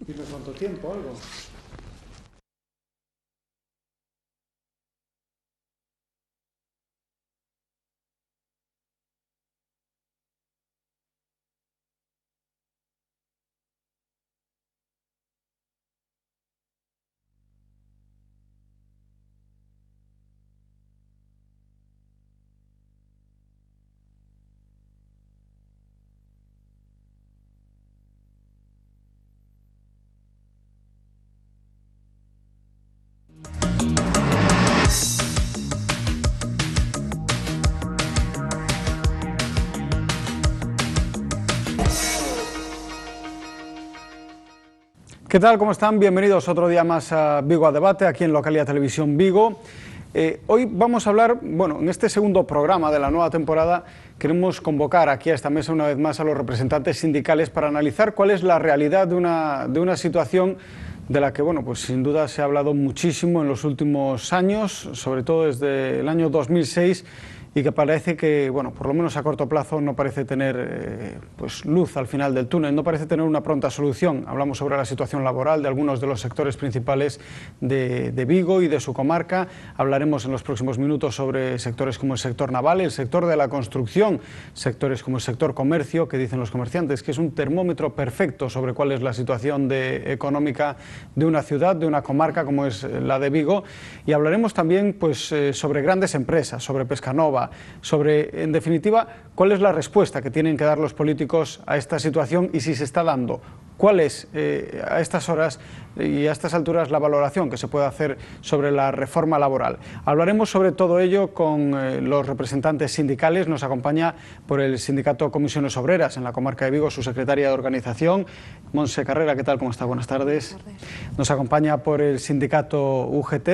¿Tienes cuánto tiempo o algo? ¿Qué tal? ¿Cómo están? Bienvenidos otro día más a Vigo a Debate, aquí en Localidad Televisión Vigo. Hoy vamos a hablar, bueno, en este segundo programa de la nueva temporada, queremos convocar aquí a esta mesa una vez más a los representantes sindicales para analizar cuál es la realidad de una situación de la que, bueno, pues sin duda se ha hablado muchísimo en los últimos años, sobre todo desde el año 2006, y que parece que, bueno, por lo menos a corto plazo no parece tener pues luz al final del túnel, no parece tener una pronta solución. Hablamos sobre la situación laboral de algunos de los sectores principales de Vigo y de su comarca. Hablaremos en los próximos minutos sobre sectores como el sector naval, el sector de la construcción, sectores como el sector comercio, que dicen los comerciantes que es un termómetro perfecto sobre cuál es la situación económica de una ciudad, de una comarca como es la de Vigo. Y hablaremos también pues sobre grandes empresas, sobre Pescanova, sobre, en definitiva, cuál es la respuesta que tienen que dar los políticos a esta situación y si se está dando. ¿Cuál es, a estas horas y a estas alturas, la valoración que se puede hacer sobre la reforma laboral? Hablaremos sobre todo ello con los representantes sindicales. Nos acompaña por el sindicato Comisiones Obreras en la comarca de Vigo su secretaria de organización, Montse Carrera. ¿Qué tal? ¿Cómo está? Buenas tardes. Buenas tardes. Nos acompaña por el sindicato UGT,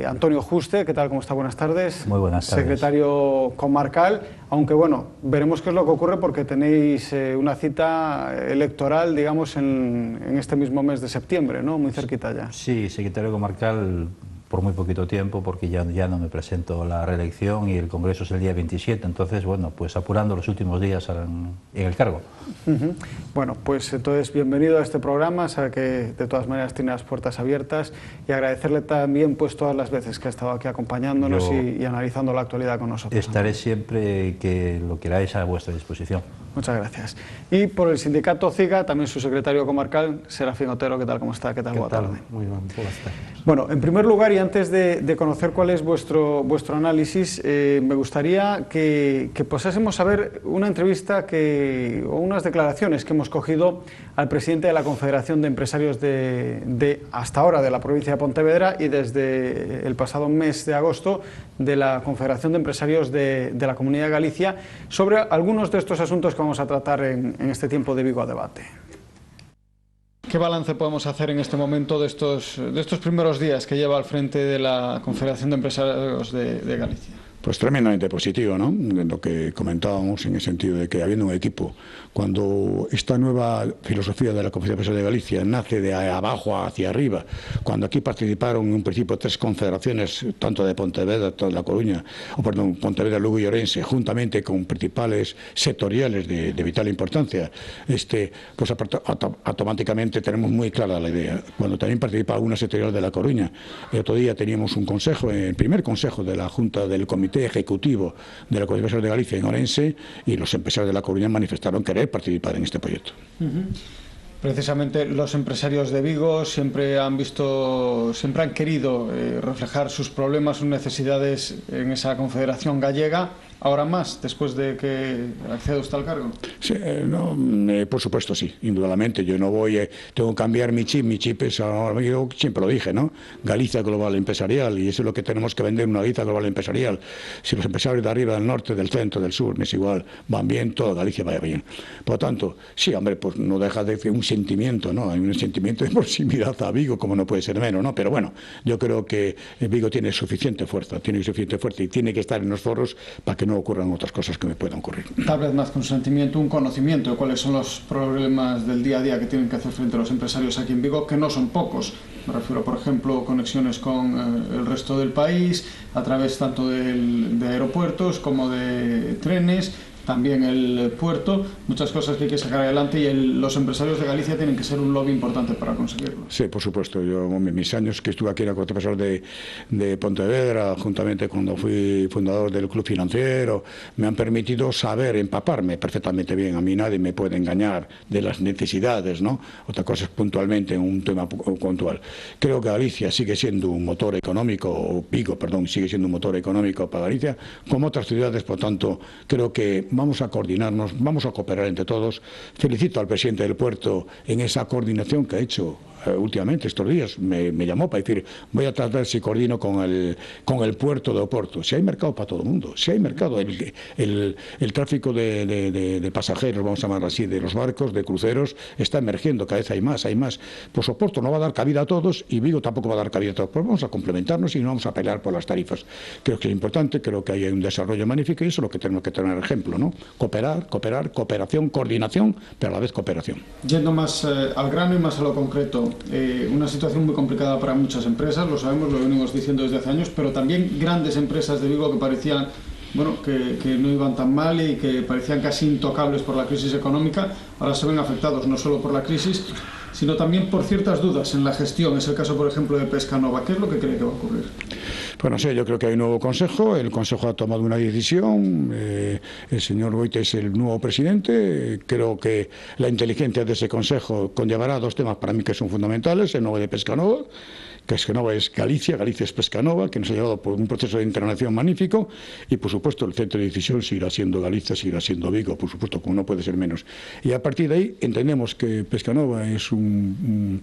Antonio Juste. ¿Qué tal? ¿Cómo está? Buenas tardes. Muy buenas tardes. Secretario comarcal, aunque bueno, veremos qué es lo que ocurre porque tenéis una cita electoral, digamos, en este mismo mes de septiembre, ¿no? Muy cerquita ya. Sí, secretario comarcal por muy poquito tiempo, porque ya no me presento a la reelección y el Congreso es el día 27, entonces, bueno, pues apurando los últimos días en el cargo. Bueno, pues entonces bienvenido a este programa, sabe que de todas maneras tiene las puertas abiertas y agradecerle también pues todas las veces que ha estado aquí acompañándonos y analizando la actualidad con nosotros. Estaré siempre que lo queráis a vuestra disposición. Muchas gracias. Y por el sindicato CIGA, también su secretario comarcal, Serafín Otero. ¿Qué tal? ¿Cómo está? ¿Qué tal? Buenas tardes. Muy bien, buenas tardes. Bueno, en primer lugar, y antes de conocer cuál es vuestro análisis, me gustaría que pasásemos a ver una entrevista o unas declaraciones que hemos cogido al presidente de la Confederación de Empresarios hasta ahora de la provincia de Pontevedra y desde el pasado mes de agosto de la Confederación de Empresarios de la Comunidad de Galicia sobre algunos de estos asuntos que vamos a tratar en este tiempo de Vigo a Debate. ¿Qué balance podemos hacer en este momento de estos primeros días que lleva al frente de la Confederación de Empresarios de Galicia? Pues tremendamente positivo, ¿no? Lo que comentábamos en el sentido de que habiendo un equipo, cuando esta nueva filosofía de la Confederación de Galicia nace de abajo hacia arriba, cuando aquí participaron en un principio 3 confederaciones, tanto de Pontevedra, toda La Coruña, Pontevedra, Lugo y Ourense, juntamente con principales sectoriales de vital importancia, pues automáticamente tenemos muy clara la idea. Cuando también participa una sectorial de La Coruña, el otro día teníamos un consejo, el primer consejo de la Junta del Comité Ejecutivo de la Confederación de Galicia en Ourense, y los empresarios de La Coruña manifestaron querer participar en este proyecto. Precisamente los empresarios de Vigo siempre han querido reflejar sus problemas, sus necesidades en esa confederación gallega. Ahora más, después de que acceda usted al cargo. Sí, por supuesto sí, indudablemente. Yo no tengo que cambiar mi chip es, yo siempre lo dije, ¿no? Galicia Global Empresarial, y eso es lo que tenemos que vender, una Galicia Global Empresarial. Si los empresarios de arriba, del norte, del centro, del sur, es igual, van bien, toda Galicia vaya bien. Por lo tanto, sí, hombre, pues no deja de ser un sentimiento, ¿no? Hay un sentimiento de proximidad a Vigo, como no puede ser menos, ¿no? Pero bueno, yo creo que Vigo tiene suficiente fuerza y tiene que estar en los foros para que no ocurran otras cosas que me puedan ocurrir. Tal vez más que un sentimiento, un conocimiento de cuáles son los problemas del día a día que tienen que hacer frente a los empresarios aquí en Vigo, que no son pocos. Me refiero, por ejemplo, conexiones con el resto del país, a través tanto de aeropuertos como de trenes, también el puerto, muchas cosas que hay que sacar adelante y los empresarios de Galicia tienen que ser un lobby importante para conseguirlo. Sí, por supuesto. Yo, mis años que estuve aquí en la Corte Pesar de Pontevedra, juntamente cuando fui fundador del Club Financiero, me han permitido saber, empaparme perfectamente bien. A mí nadie me puede engañar de las necesidades, ¿no? Otra cosa es puntualmente un tema puntual. Creo que Galicia sigue siendo un motor económico, o Vigo, perdón, sigue siendo un motor económico para Galicia, como otras ciudades. Por tanto, creo que vamos a coordinarnos, vamos a cooperar entre todos. Felicito al presidente del puerto en esa coordinación que ha hecho últimamente, estos días. Me llamó para decir, voy a tratar si coordino con el puerto de Oporto. Si hay mercado para todo el mundo, si hay mercado, el tráfico de pasajeros, vamos a llamarlo así, de los barcos, de cruceros, está emergiendo, cada vez hay más. Pues Oporto no va a dar cabida a todos y Vigo tampoco va a dar cabida a todos. Pues vamos a complementarnos y no vamos a pelear por las tarifas. Creo que es importante, creo que hay un desarrollo magnífico y eso es lo que tenemos que tener ejemplo, ¿no? Cooperar, cooperación, coordinación, pero a la vez cooperación. Yendo más al grano y más a lo concreto, una situación muy complicada para muchas empresas, lo sabemos, lo venimos diciendo desde hace años, pero también grandes empresas de Vigo que parecían, bueno, que no iban tan mal y que parecían casi intocables por la crisis económica, ahora se ven afectados no solo por la crisis, sino también por ciertas dudas en la gestión. Es el caso, por ejemplo, de Pescanova. ¿Qué es lo que cree que va a ocurrir? Pues no sé, yo creo que hay un nuevo consejo, el consejo ha tomado una decisión, el señor Goite es el nuevo presidente, creo que la inteligencia de ese consejo conllevará dos temas para mí que son fundamentales, el nuevo de Pescanova, que Pescanova es Galicia, Galicia es Pescanova, que nos ha llevado por un proceso de internacionalización magnífico, y por supuesto el centro de decisión seguirá siendo Galicia, seguirá siendo Vigo, por supuesto, como no puede ser menos. Y a partir de ahí entendemos que Pescanova es una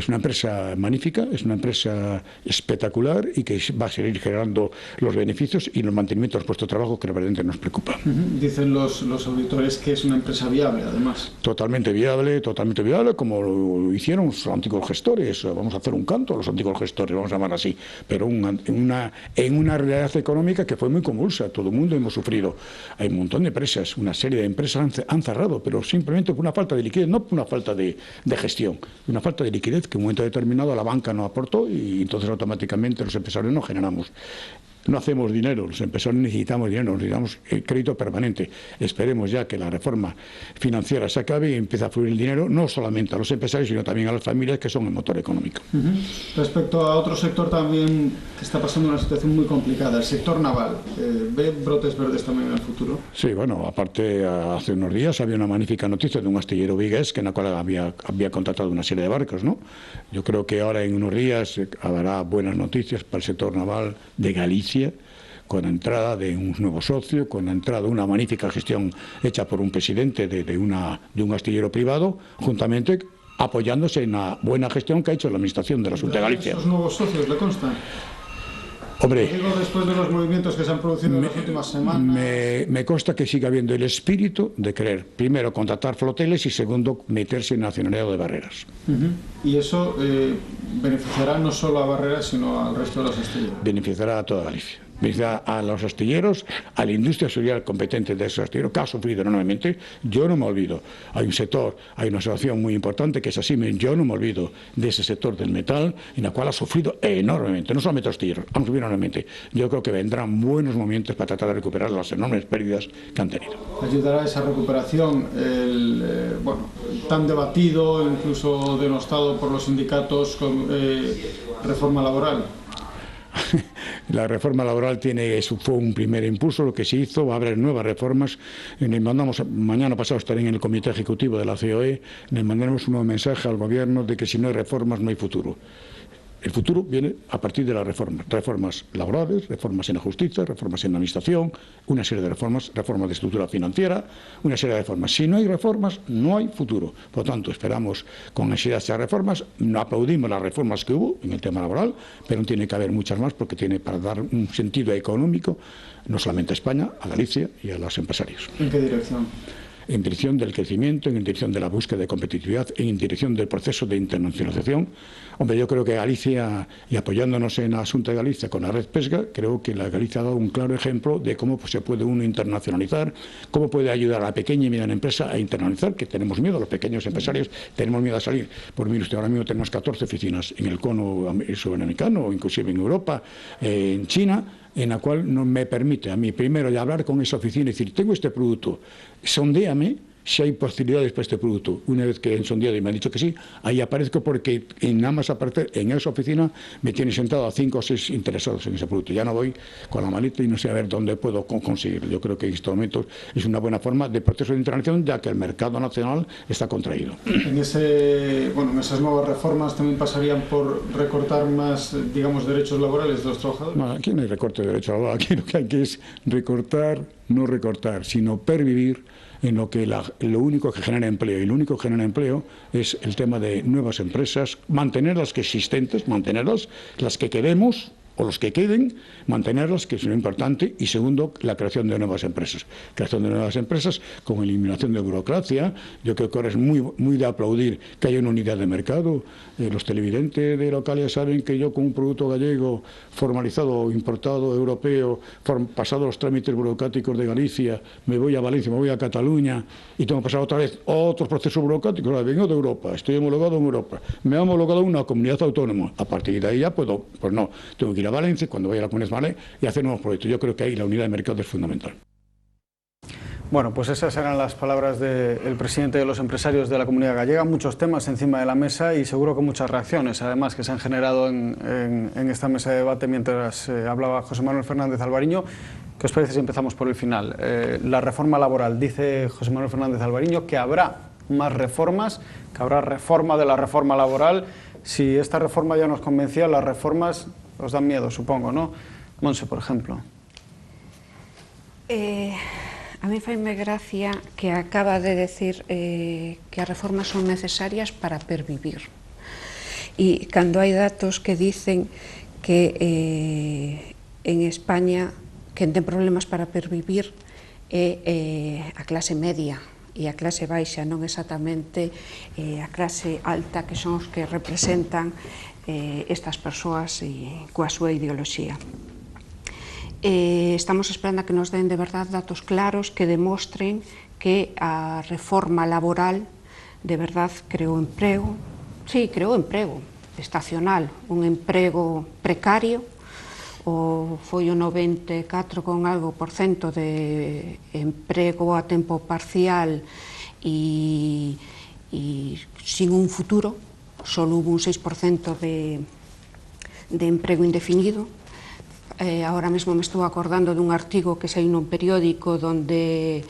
empresa magnífica, es una empresa espectacular y que va a seguir generando los beneficios y los mantenimientos de los puestos de trabajo que realmente nos preocupa. Dicen los auditores que es una empresa viable, además. Totalmente viable, como lo hicieron los antiguos gestores. Vamos a hacer un canto a los antiguos gestores, vamos a llamar así, pero en una realidad económica que fue muy convulsa, todo el mundo hemos sufrido. Hay un montón de empresas, una serie de empresas han cerrado, pero simplemente por una falta de liquidez, no por una falta de gestión, una falta de liquidez que en un momento determinado la banca no aportó y entonces automáticamente los empresarios no generamos. No hacemos dinero, los empresarios necesitamos dinero, necesitamos crédito permanente. Esperemos ya que la reforma financiera se acabe y empiece a fluir el dinero, no solamente a los empresarios, sino también a las familias, que son el motor económico. Respecto a otro sector también que está pasando una situación muy complicada, el sector naval. ¿Ve brotes verdes también en el futuro? Sí, bueno, aparte, hace unos días había una magnífica noticia de un astillero vigués en la cual había contratado una serie de barcos, ¿no? Yo creo que ahora en unos días habrá buenas noticias para el sector naval de Galicia, con la entrada de un nuevo socio, con la entrada de una magnífica gestión hecha por un presidente de un astillero privado, juntamente apoyándose en la buena gestión que ha hecho la Administración de la Junta de Galicia. ¿Esos nuevos socios le constan? Hombre, digo, después de los movimientos que se han producido en las últimas semanas. Me consta que sigue habiendo el espíritu de querer, primero, contratar floteles y segundo, meterse en nacionalidad de Barreras. Y eso beneficiará no solo a Barreras, sino al resto de los astilleros. Beneficiará a toda Galicia. Beneficiará a los astilleros, a la industria social competente de esos astilleros, que ha sufrido enormemente. Yo no me olvido. Hay un sector, hay una asociación muy importante que es así. Yo no me olvido de ese sector del metal, en la cual ha sufrido enormemente. No solamente los astilleros, han sufrido enormemente. Yo creo que vendrán buenos momentos para tratar de recuperar las enormes pérdidas que han tenido. ¿Ayudará a esa recuperación el tan debatido, incluso denostado por los sindicatos, con reforma laboral? La reforma laboral fue un primer impulso, lo que se hizo, va a haber nuevas reformas. Mañana pasado estaré en el comité ejecutivo de la COE, le mandaremos un nuevo mensaje al gobierno de que si no hay reformas no hay futuro. El futuro viene a partir de las reformas laborales, reformas en la justicia, reformas en la administración, una serie de reformas de estructura financiera, una serie de reformas. Si no hay reformas, no hay futuro. Por lo tanto, esperamos con ansiedad esas reformas, no aplaudimos las reformas que hubo en el tema laboral, pero tiene que haber muchas más porque tiene para dar un sentido económico, no solamente a España, a Galicia y a los empresarios. ¿En qué dirección? En dirección del crecimiento, en dirección de la búsqueda de competitividad, en dirección del proceso de internacionalización. Hombre, yo creo que Galicia, y apoyándonos en la Junta de Galicia con la Red Pesca, creo que la Galicia ha dado un claro ejemplo de cómo se puede uno internacionalizar, cómo puede ayudar a la pequeña y mediana empresa a internacionalizar, que tenemos miedo, los pequeños empresarios tenemos miedo a salir. Por mí, ahora mismo tenemos 14 oficinas en el cono sudamericano, inclusive en Europa, en China. en la cual no me permite a mí primero de hablar con esa oficina y decir, tengo este producto, sondéame si hay posibilidades para este producto. Una vez que han sondeado y me han dicho que sí, ahí aparezco, porque nada más aparecer en esa oficina me tiene sentado a 5 o 6 interesados en ese producto. Ya no voy con la maleta y no sé a ver dónde puedo conseguirlo. Yo creo que en estos momentos es una buena forma de proceso de internacionalización, ya que el mercado nacional está contraído. En esas nuevas reformas también pasarían por recortar más, digamos, derechos laborales de los trabajadores. No, aquí no hay recorte de derechos laborales. Aquí lo que hay que es recortar, no recortar, sino pervivir en lo que lo único que genera empleo, y lo único que genera empleo es el tema de nuevas empresas, mantener las que existentes, mantenerlas, las que queremos o los que queden, mantenerlas, que es lo importante, y segundo, la creación de nuevas empresas. Creación de nuevas empresas con eliminación de burocracia. Yo creo que ahora es muy de aplaudir que haya una unidad de mercado. Los televidentes de Localia saben que yo con un producto gallego formalizado, importado, europeo, pasado los trámites burocráticos de Galicia, me voy a Valencia, me voy a Cataluña y tengo que pasar otra vez otros procesos burocráticos. Ahora vengo de Europa, estoy homologado en Europa, me ha homologado una comunidad autónoma. A partir de ahí ya puedo, pues no, tengo que ir a Valencia, cuando vaya a la Comunidad Valencia, y hacer nuevos proyectos. Yo creo que ahí la unidad de mercado es fundamental. Bueno, pues esas eran las palabras del presidente de los empresarios de la Comunidad Gallega. Muchos temas encima de la mesa y seguro que muchas reacciones, además, que se han generado en esta mesa de debate mientras hablaba José Manuel Fernández Alvariño. ¿Qué os parece si empezamos por el final? La reforma laboral. Dice José Manuel Fernández Alvariño que habrá más reformas, que habrá reforma de la reforma laboral. Si esta reforma ya nos convencía, las reformas os dan miedo, supongo, ¿no? Monse, por ejemplo. A mí faime gracia que acaba de decir que as reformas son necesarias para pervivir. E cando hai datos que dicen que en España quen ten problemas para pervivir é a clase media e a clase baixa, non exactamente a clase alta, que son os que representan estas persoas coa súa ideoloxía. Estamos esperando a que nos den de verdade datos claros que demostren que a reforma laboral de verdade creou emprego, creou emprego estacional, un emprego precario, foi o 94 con algo por cento de emprego a tempo parcial e sin un futuro, só hubo un 6% de emprego indefinido. Ahora mesmo me estou acordando dun artigo que saiu nun periódico donde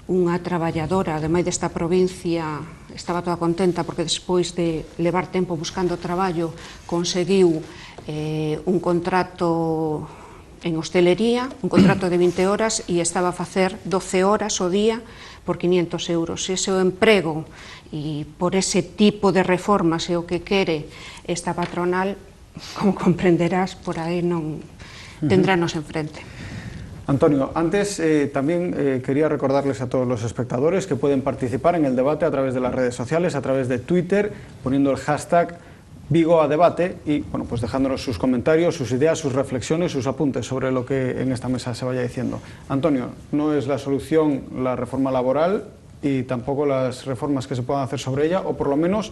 unha traballadora, ademais desta provincia, estaba toda contenta porque despois de levar tempo buscando traballo conseguiu un contrato en hostelería, un contrato de 20 horas e estaba a facer 12 horas ao día por 500 euros. Ese é o emprego e por ese tipo de reformas é o que quere esta patronal, como comprenderás, por aí non tendrános enfrente. Antonio, antes también quería recordarles a todos los espectadores que pueden participar en el debate a través de las redes sociales, a través de Twitter, poniendo el hashtag #VigoAdebate y bueno, pues dejándonos sus comentarios, sus ideas, sus reflexiones, sus apuntes sobre lo que en esta mesa se vaya diciendo. Antonio, no es la solución la reforma laboral y tampoco las reformas que se puedan hacer sobre ella, o por lo menos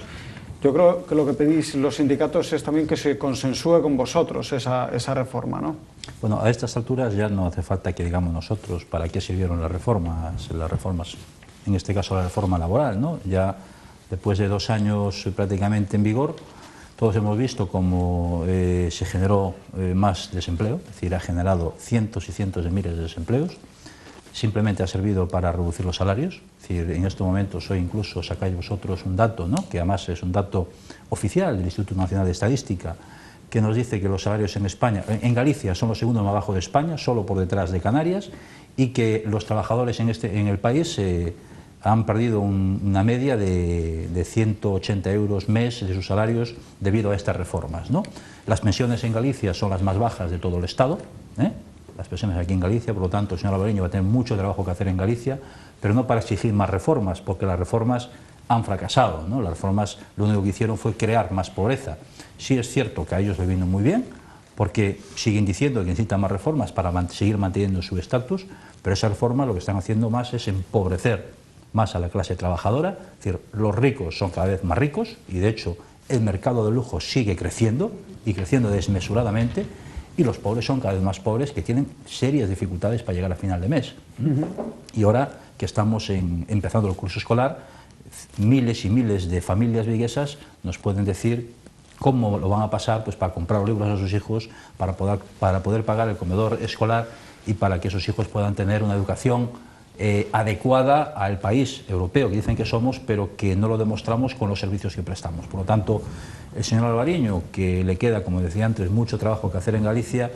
yo creo que lo que pedís los sindicatos es también que se consensúe con vosotros esa reforma, ¿no? Bueno, a estas alturas ya no hace falta que digamos nosotros para qué sirvieron las reformas, en este caso la reforma laboral, ¿no? Ya después de 2 años prácticamente en vigor, todos hemos visto cómo se generó más desempleo, es decir, ha generado cientos y cientos de miles de desempleos. Simplemente ha servido para reducir los salarios. Es decir, en estos momentos hoy incluso sacáis vosotros un dato, ¿no?, que además es un dato oficial del Instituto Nacional de Estadística, que nos dice que los salarios en España, en Galicia, son los segundos más bajos de España, solo por detrás de Canarias, y que los trabajadores en el país han perdido una media de 180 euros mes de sus salarios debido a estas reformas, ¿no? Las pensiones en Galicia son las más bajas de todo el Estado, las pensiones aquí en Galicia, por lo tanto el señor Alvariño va a tener mucho trabajo que hacer en Galicia, pero no para exigir más reformas, porque las reformas han fracasado, ¿no? Las reformas lo único que hicieron fue crear más pobreza. Sí es cierto que a ellos les vino muy bien, porque siguen diciendo que necesitan más reformas para seguir manteniendo su estatus, pero esas reformas lo que están haciendo más es empobrecer más a la clase trabajadora. Es decir, los ricos son cada vez más ricos y de hecho el mercado de lujo sigue creciendo y creciendo desmesuradamente, y los pobres son cada vez más pobres, que tienen serias dificultades para llegar a final de mes. Y ahora que estamos empezando el curso escolar, miles y miles de familias viguesas nos pueden decir cómo lo van a pasar pues, para comprar libros a sus hijos, para poder pagar el comedor escolar y para que sus hijos puedan tener una educación adecuada al país europeo que dicen que somos, pero que no lo demostramos con los servicios que prestamos. Por lo tanto, el señor Alvariño, que le queda, como decía antes, mucho trabajo que hacer en Galicia,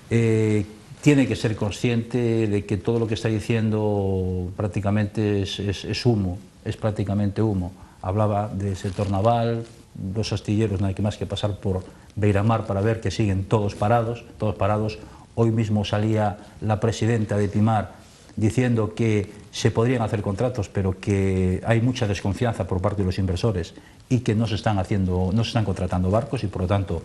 tiene que ser consciente de que todo lo que está diciendo prácticamente es humo, es prácticamente humo. Hablaba del sector naval, los astilleros, no hay que más que pasar por Beiramar para ver que siguen todos parados, todos parados. Hoy mismo salía la presidenta de Timar diciendo que se podrían hacer contratos, pero que hay mucha desconfianza por parte de los inversores y que no se están contratando barcos, y por lo tanto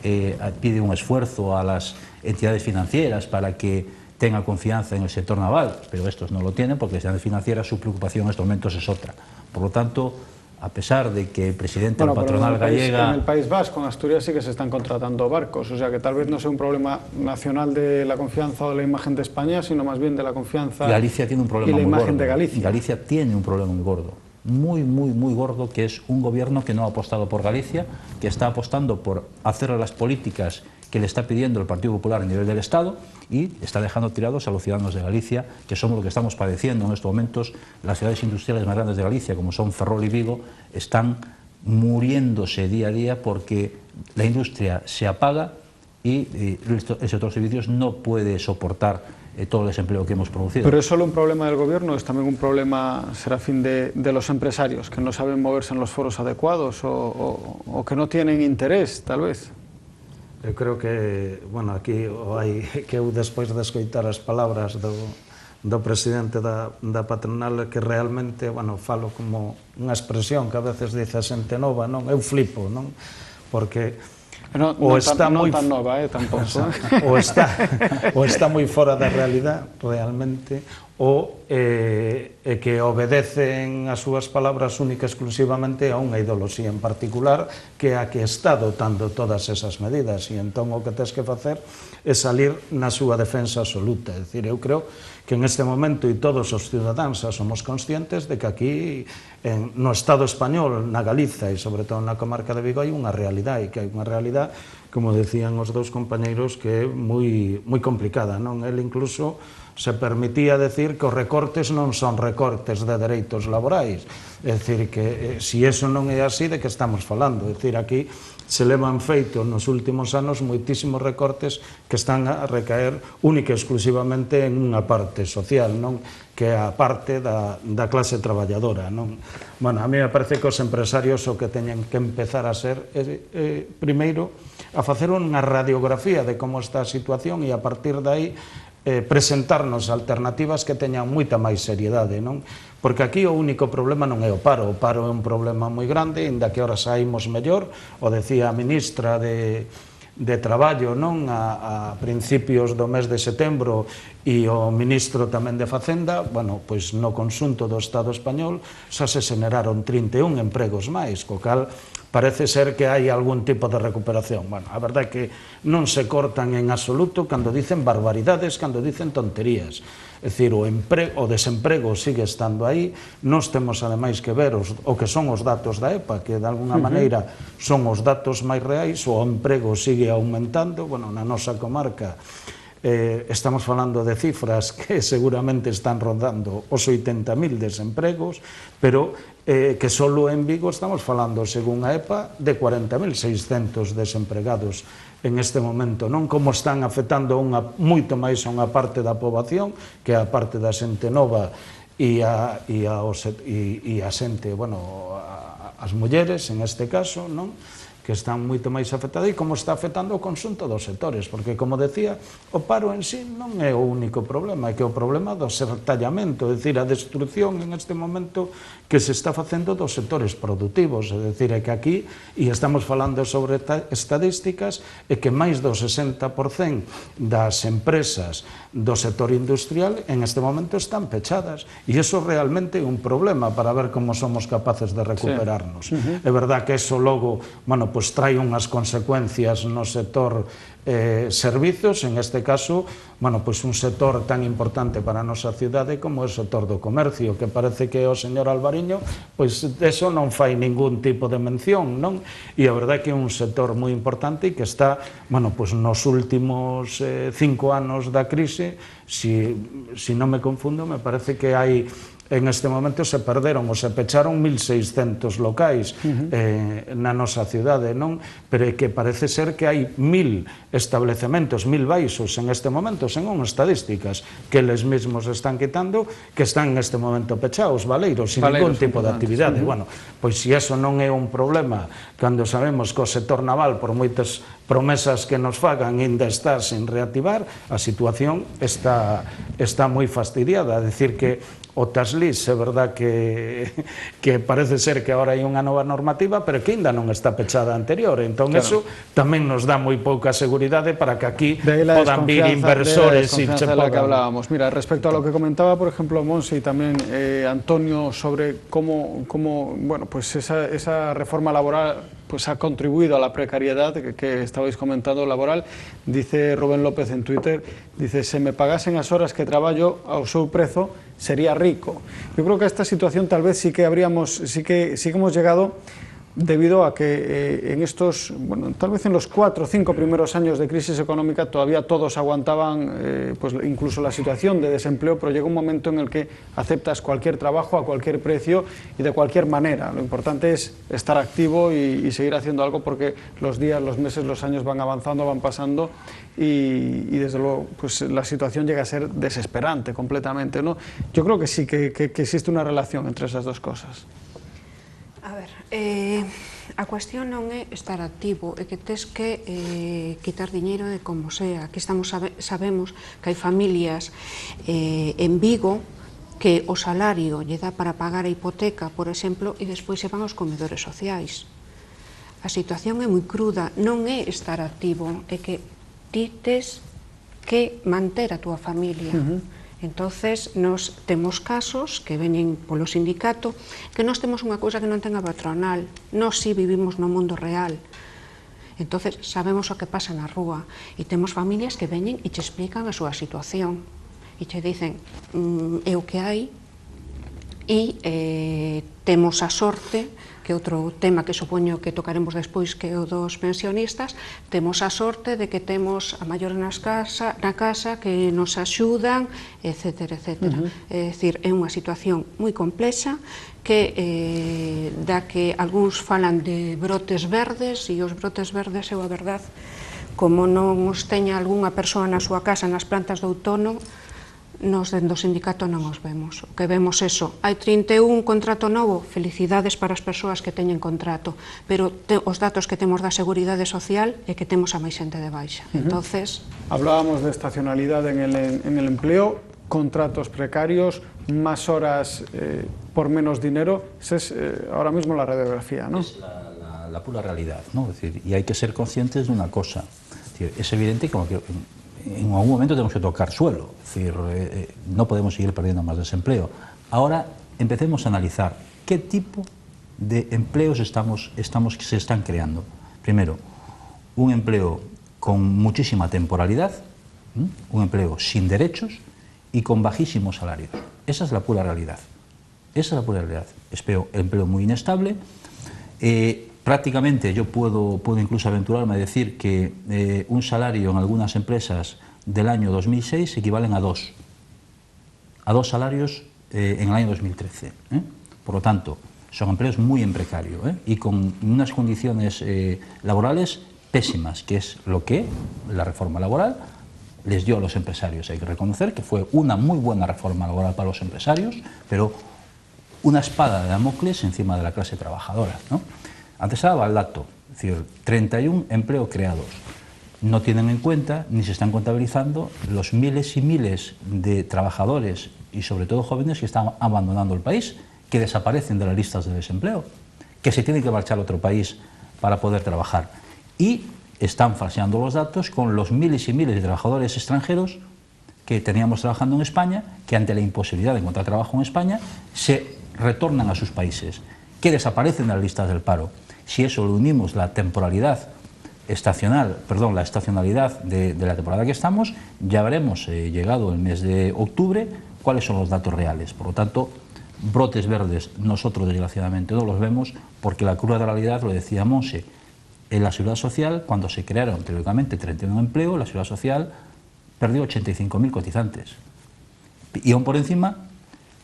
pide un esfuerzo a las entidades financieras para que tengan confianza en el sector naval, pero estos no lo tienen porque las entidades financieras, su preocupación en estos momentos es otra. Por lo tanto, a pesar de que el presidente de la patronal gallega... En el País Vasco, en Asturias, sí que se están contratando barcos, o sea que tal vez no sea un problema nacional de la confianza o de la imagen de España, sino más bien de la confianza Galicia tiene un problema y la muy imagen gordo. de Galicia. Galicia tiene un problema muy gordo, muy gordo, que es un gobierno que no ha apostado por Galicia, que está apostando por hacer las políticas que le está pidiendo el Partido Popular a nivel del Estado y está dejando tirados a los ciudadanos de Galicia, que somos lo que estamos padeciendo en estos momentos. Las ciudades industriales más grandes de Galicia, como son Ferrol y Vigo, están muriéndose día a día porque la industria se apaga y el sector servicios no puede soportar todo el desempleo que hemos producido. ¿Pero es solo un problema del gobierno? ¿Es también un problema, Serafín, de los empresarios, que no saben moverse en los foros adecuados o que no tienen interés, tal vez? Eu creo que, bueno, aquí hai que eu despois de escoitar as palabras do presidente da patronal, que realmente, bueno, falo como unha expresión que a veces dice a xente nova, non? Eu flipo, non? Porque non tan nova, tampouco. ou está moi fora da realidade, realmente, ou que obedecen as súas palabras única e exclusivamente a unha ideoloxía en particular, que é a que está dotando todas esas medidas, e entón o que tens que facer é salir na súa defensa absoluta. É dicir, eu creo que en este momento, e todos os cidadáns somos conscientes de que aquí no Estado español, na Galiza e sobre todo na comarca de Vigo, hai unha realidade, e que hai unha realidade, como decían os dous compañeiros, que é moi complicada, non? El incluso se permitía decir que os recortes non son recortes de dereitos laborais, é dicir, que se iso non é así, de que estamos falando? É dicir, aquí se levan feito nos últimos anos moitísimos recortes que están a recaer única e exclusivamente en unha parte social, non? Que é a parte da clase traballadora, non? Bueno, a mí me parece que os empresarios o que teñen que empezar a ser primeiro a facer unha radiografía de como está a situación e a partir de aí presentarnos alternativas que teñan moita máis seriedade, non? Porque aquí o único problema non é o paro é un problema moi grande, inda que ahora saímos mellor, o decía a ministra de Traballo, non? A principios do mes de setembro, e o ministro tamén de Facenda, bueno, pois no conxunto do Estado español xa se xeneraron 31 empregos máis, co cal parece ser que hai algún tipo de recuperación. Bueno, a verdade é que non se cortan en absoluto cando dicen barbaridades, cando dicen tonterías. É dicir, o desemprego sigue estando aí. Nós temos, ademais, que ver o que son os datos da EPA, que de alguna maneira son os datos máis reais. O emprego sigue aumentando. Bueno, na nosa comarca estamos falando de cifras que seguramente están rondando os 80.000 desempregos, pero que solo en Vigo estamos falando, según a EPA, de 40.600 desempregados en este momento, non? Como están afectando moito máis a unha parte da poboación, que é a parte da xente nova e a xente, bueno, as mulleres, en este caso, non? Que están moito máis afectadas, e como está afectando o conxunto dos sectores, porque, como decía, o paro en sí non é o único problema, é que o problema do sertallamento, é dicir, a destrucción en este momento que se está facendo dos sectores productivos, é dicir, é que aquí, e estamos falando sobre estadísticas, é que máis do 60% das empresas do sector industrial en este momento están pechadas, e iso realmente é un problema para ver como somos capaces de recuperarnos. É verdad que eso logo, bueno, bueno, pues trae unhas consecuencias no sector servizos, en este caso, bueno, pues un sector tan importante para a nosa cidade como é o sector do comercio, que parece que o señor Alvariño, pois eso non fai ningún tipo de mención, non? E a verdade é que é un sector moi importante e que está, bueno, pues nos últimos 5 anos da crise, si non me confundo, me parece que hai en este momento se perderon ou se pecharon 1.600 locais na nosa cidade, non? Pero é que parece ser que hai 1.000 establecementos, 1.000 baixos en este momento, según estadísticas que eles mesmos están quitando, que están en este momento pechados, valeiros, sin ningún tipo de actividade. Bueno, pois se iso non é un problema, cando sabemos que o sector naval, por moitas promesas que nos fagan, ainda está sin reactivar, a situación está moi fastidiada. É dicir que o TASLIS é verdad que parece ser que agora hai unha nova normativa, pero que ainda non está pechada a anterior. Entón, eso tamén nos dá moi pouca seguridade para que aquí podan vir inversores e che podan... que hablábamos. Mira, respecto a lo que comentaba, por ejemplo, Monse y tamén Antonio, sobre cómo bueno, pues esa reforma laboral pues ha contribuido a la precariedad que estabais comentando laboral, dice Rubén López en Twitter, dice, se me pagasen as horas que traballo ao seu prezo, sería rico. Yo creo que a esta situación tal vez sí que hemos llegado debido a que en estos, bueno, tal vez en los 4 o 5 primeros años de crisis económica todavía todos aguantaban pues incluso la situación de desempleo, pero llega un momento en el que aceptas cualquier trabajo a cualquier precio y de cualquier manera. Lo importante es estar activo y seguir haciendo algo, porque los días, los meses, los años van avanzando, van pasando y desde luego pues la situación llega a ser desesperante completamente, ¿no? Yo creo que sí, que existe una relación entre esas dos cosas. A ver, a cuestión non é estar activo, é que tes que quitar diñeiro de como sea. Aquí sabemos que hai familias en Vigo que o salario lle dá para pagar a hipoteca, por exemplo, e despois se van aos comedores sociais. A situación é moi cruda, non é estar activo, é que ti tes que manter a túa familia. Entonces, nos temos casos que veñen polo sindicato, que nós temos unha cousa que non ten a patronal, nós si vivimos no mundo real. Entonces, sabemos o que pasa na rúa, e temos familias que veñen e che explican a súa situación, e che dicen, é o que hai, e temos a sorte, que é outro tema que supoño que tocaremos despois, que é o dos pensionistas, temos a sorte de que temos a maior na casa que nos axudan, etc. É dicir, é unha situación moi complexa que da que algúns falan de brotes verdes, e os brotes verdes, eu a verdade, como non os teña algunha persoa na súa casa nas plantas de outono, nos dentro do sindicato non os vemos. O que vemos é eso. Hai 31 contrato novo, felicidades para as persoas que teñen contrato, pero os datos que temos da Seguridade Social é que temos a máis xente de baixa. Entonces, hablábamos de estacionalidad en el empleo, contratos precarios, más horas por menos dinero. Esa es ahora mismo la radiografía, ¿no? Es la pura realidad, ¿no? Es decir, y hay que ser conscientes de una cosa. Es evidente que en algún momento tenemos que tocar suelo, es decir, no podemos seguir perdiendo más desempleo. Ahora empecemos a analizar qué tipo de empleos se están creando. Primero, un empleo con muchísima temporalidad, un empleo sin derechos y con bajísimos salarios. Esa es la pura realidad. Esa es la pura realidad. Empleo muy inestable. Prácticamente yo puedo incluso aventurarme a decir que un salario en algunas empresas del año 2006 equivalen a dos salarios en el año 2013. Por lo tanto, son empleos muy en precario y con unas condiciones laborales pésimas, que es lo que la reforma laboral les dio a los empresarios. Hay que reconocer que fue una muy buena reforma laboral para los empresarios, pero una espada de Damocles encima de la clase trabajadora, ¿no? Antes se daba el dato, es decir, 31 empleos creados. No tienen en cuenta, ni se están contabilizando, los miles y miles de trabajadores y sobre todo jóvenes que están abandonando el país, que desaparecen de las listas de desempleo, que se tienen que marchar a otro país para poder trabajar. Y están falseando los datos con los miles y miles de trabajadores extranjeros que teníamos trabajando en España, que ante la imposibilidad de encontrar trabajo en España, se retornan a sus países, que desaparecen de las listas del paro. Si eso lo unimos la temporalidad la estacionalidad de la temporada que estamos, ya veremos, llegado el mes de octubre, cuáles son los datos reales. Por lo tanto, brotes verdes nosotros desgraciadamente no los vemos, porque la cruda realidad, lo decía Monse, en la Seguridad Social, cuando se crearon teóricamente 31 empleos, la Seguridad Social perdió 85.000 cotizantes. Y aún por encima,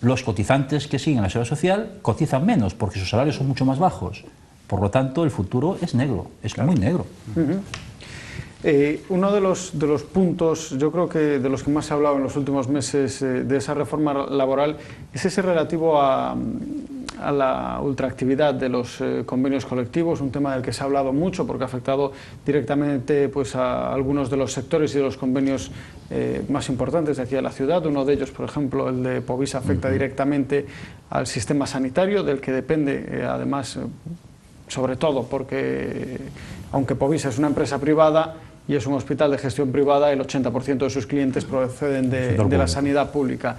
los cotizantes que siguen la Seguridad Social cotizan menos, porque sus salarios son mucho más bajos. Por lo tanto, el futuro es negro, es muy negro. Uno de los puntos, yo creo que de los que más se ha hablado en los últimos meses de esa reforma laboral, es ese relativo a la ultraactividad de los convenios colectivos, un tema del que se ha hablado mucho porque ha afectado directamente pues, a algunos de los sectores y de los convenios más importantes de aquí de la ciudad. Uno de ellos, por ejemplo, el de Povisa, afecta directamente al sistema sanitario, del que depende además, sobre todo porque, aunque Povisa es una empresa privada y es un hospital de gestión privada, el 80% de sus clientes proceden de la sanidad pública.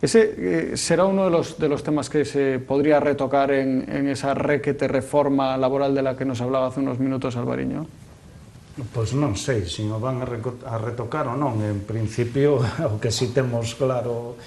Ese será uno de los temas que se podría retocar en esa requete reforma laboral de la que nos hablaba hace unos minutos Alvariño. Pois non sei se o van a retocar ou non. En principio, o que si temos claro,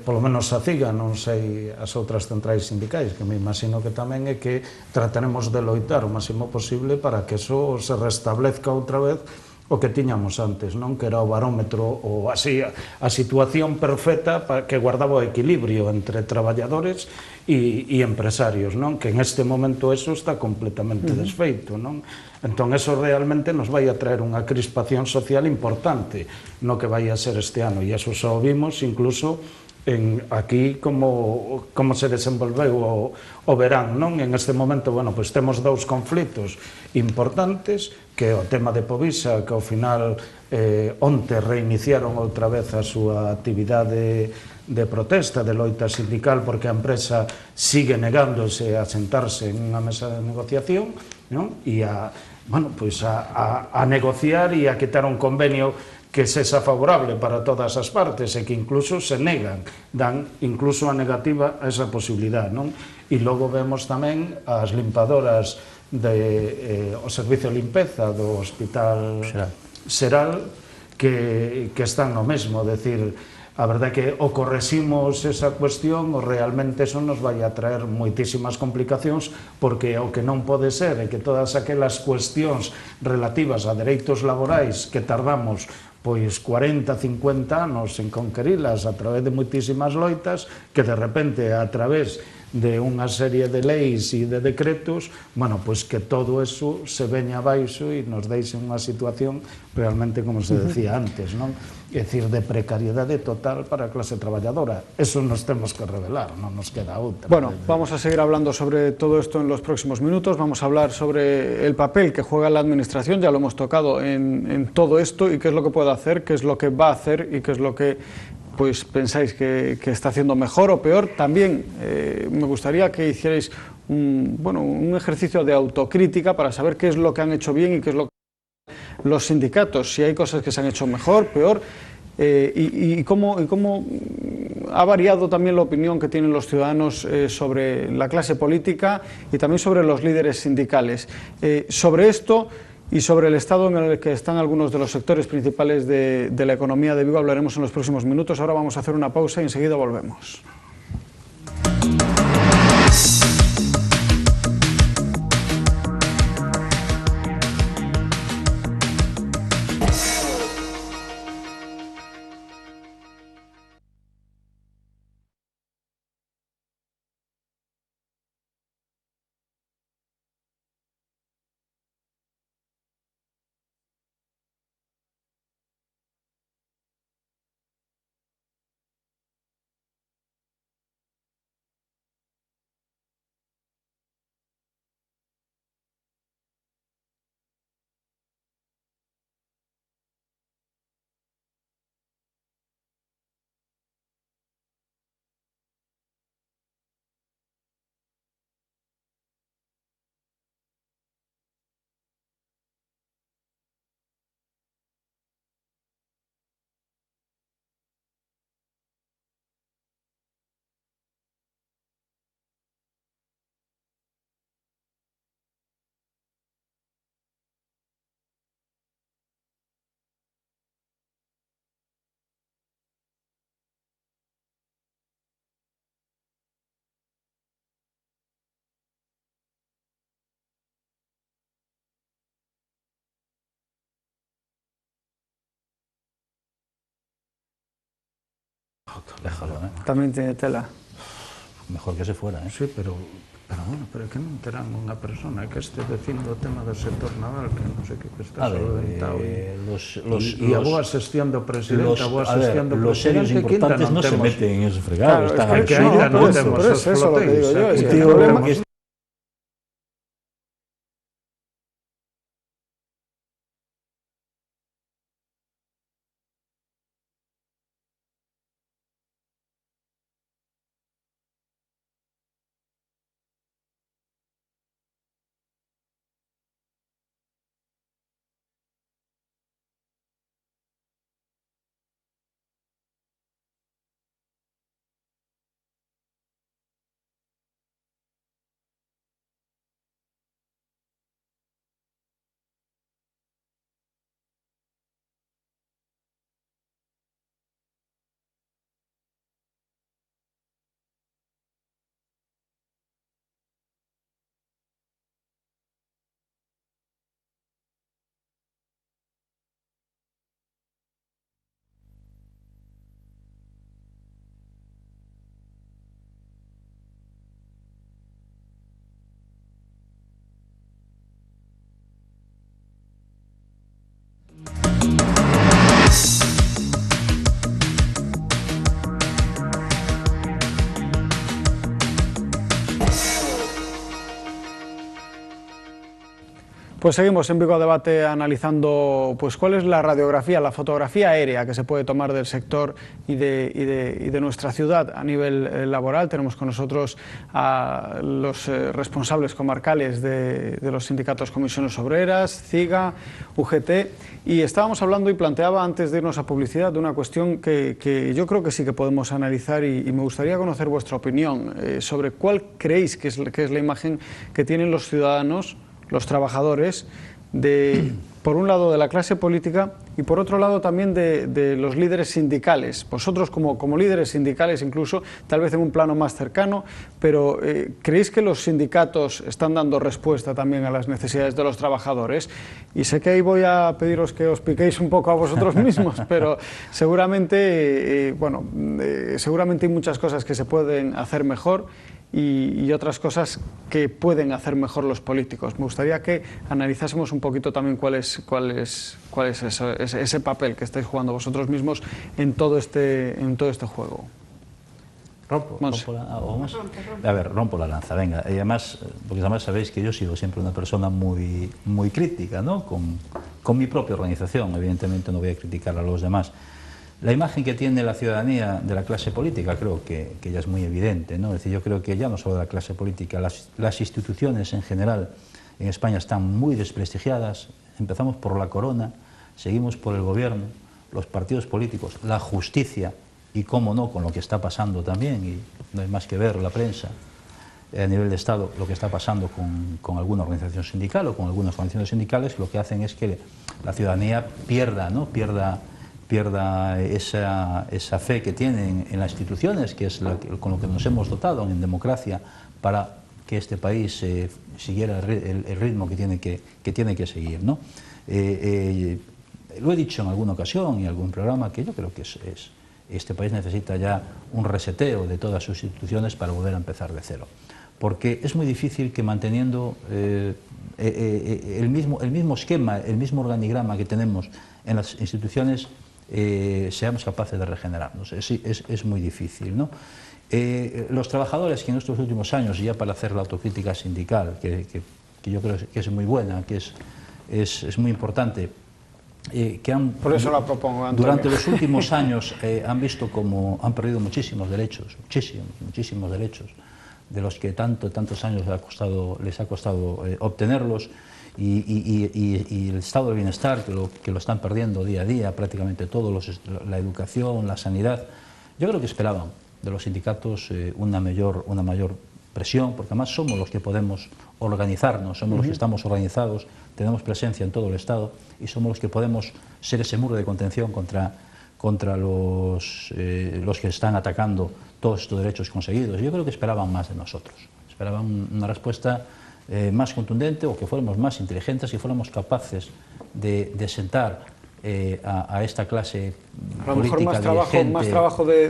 polo menos a CIGA, non sei as outras centrais sindicais, que me imagino que tamén é que trataremos de loitar o máximo posible para que eso se restablezca outra vez o que tiñamos antes, non? Que era o barómetro ou así a situación perfecta que guardaba o equilibrio entre traballadores e empresarios, non? Que en este momento eso está completamente desfeito, non? Entón, eso realmente nos vai a traer unha crispación social importante no que vai a ser este ano, e eso xa o vimos incluso aquí como se desenvolveu o verán, non? En este momento, bueno, pois temos dous conflitos importantes, que é o tema de Povisa, que ao final onte reiniciaron outra vez a súa actividade de protesta, de loita sindical, porque a empresa sigue negándose a sentarse en unha mesa de negociación, non? E a negociar e a quitar un convenio que sexa favorable para todas as partes e que incluso se negan, dan incluso a negativa a esa posibilidad, non? E logo vemos tamén as limpadoras o servicio de limpeza do Hospital Seral que están no mesmo, decir, a verdade que o correximos esa cuestión, o realmente eso nos vai a traer moitísimas complicacións, porque o que non pode ser é que todas aquelas cuestións relativas a dereitos laborais que tardamos pois 40, 50 anos en conquerilas a través de moitísimas loitas, que de repente a través de unha serie de leis e de decretos, bueno, pois que todo eso se veña abaixo e nos deixe unha situación realmente, como se decía antes, non? É dicir, de precariedade total para a clase traballadora. Eso nos temos que revelar, non nos queda outra. Bueno, vamos a seguir hablando sobre todo esto en los próximos minutos. Vamos a hablar sobre el papel que juega la administración, ya lo hemos tocado en todo esto, y qué es lo que puede hacer, qué es lo que va a hacer y qué es lo que pues pensáis que está haciendo mejor o peor. También me gustaría que hicierais un ejercicio de autocrítica para saber qué es lo que han hecho bien y qué es lo que los sindicatos, si hay cosas que se han hecho mejor, peor, y cómo ha variado también la opinión que tienen los ciudadanos sobre la clase política y también sobre los líderes sindicales. Sobre esto y sobre el estado en el que están algunos de los sectores principales de la economía de Vigo hablaremos en los próximos minutos. Ahora vamos a hacer una pausa y enseguida volvemos. Déjalo, ¿eh? También tiene tela. Mejor que se fuera, ¿eh? Sí, pero bueno, pero que non terán unha persona que este dicindo o tema do sector naval, que non sei que está solventado. E a boa xestión do presidente, a boa xestión do los serios presidente, que ainda importantes non no se temos. meten en esos fregados. Claro, están que ainda non temos pero os es eso lo que digo yo, flotéis. es que Aquí el non problema- temos. Pues seguimos en Vigo Debate analizando pues cuál es la radiografía, la fotografía aérea que se puede tomar del sector y de nuestra ciudad a nivel laboral. Tenemos con nosotros a los responsables comarcales de los sindicatos Comisiones Obreras, CIGA, UGT, y estábamos hablando y planteaba antes de irnos a publicidad de una cuestión que yo creo que sí que podemos analizar y me gustaría conocer vuestra opinión sobre cuál creéis que es la imagen que tienen los ciudadanos, los trabajadores, por un lado de la clase política y por otro lado también de los líderes sindicales. Vosotros como líderes sindicales incluso, tal vez en un plano más cercano, pero ¿creéis que los sindicatos están dando respuesta también a las necesidades de los trabajadores? Y sé que ahí voy a pediros que os piquéis un poco a vosotros mismos, pero seguramente, seguramente hay muchas cosas que se pueden hacer mejor y otras cosas que pueden hacer mejor los políticos. Me gustaría que analizásemos un poquito también cuál es ese papel que estáis jugando vosotros mismos en todo este juego. Rompo la lanza, venga. Y además, porque además sabéis que yo he sido siempre una persona muy crítica, ¿no? Con mi propia organización. Evidentemente no voy a criticar a los demás. La imagen que tiene la ciudadanía de la clase política creo que ya es muy evidente, ¿no? Es decir, yo creo que ya no solo de la clase política, las instituciones en general en España están muy desprestigiadas. Empezamos por la corona, seguimos por el gobierno, los partidos políticos, la justicia y, cómo no, con lo que está pasando también, y no hay más que ver la prensa a nivel de Estado, lo que está pasando con alguna organización sindical o con algunas organizaciones sindicales, lo que hacen es que la ciudadanía pierda esa fe que tienen en las instituciones, que es con lo que nos hemos dotado en democracia para que este país siguiera el ritmo que tiene que seguir, ¿no? Lo he dicho en alguna ocasión y en algún programa que yo creo que este país necesita ya un reseteo de todas sus instituciones para volver a empezar de cero, porque es muy difícil que manteniendo el mismo esquema, el mismo organigrama que tenemos en las instituciones seamos capaces de regenerarnos. Es muy difícil, ¿no? Los trabajadores que en estos últimos años, ya para hacer la autocrítica sindical, que yo creo que es muy buena, que es muy importante, que por eso la propongo, Antonio. Durante los últimos años han visto como han perdido muchísimos derechos, muchísimos derechos, de los que tantos años les ha costado obtenerlos, y el estado de bienestar que lo están perdiendo día a día prácticamente todos, la educación, la sanidad. Yo creo que esperaban de los sindicatos una mayor presión, porque además somos los que podemos organizarnos, somos los que estamos organizados, tenemos presencia en todo el Estado y somos los que podemos ser ese muro de contención contra los que están atacando todos estos derechos conseguidos. Yo creo que esperaban más de nosotros, esperaban una respuesta más contundente, o que fuéramos más inteligentes y fuéramos capaces de sentar a esta clase a lo mejor política más trabajo de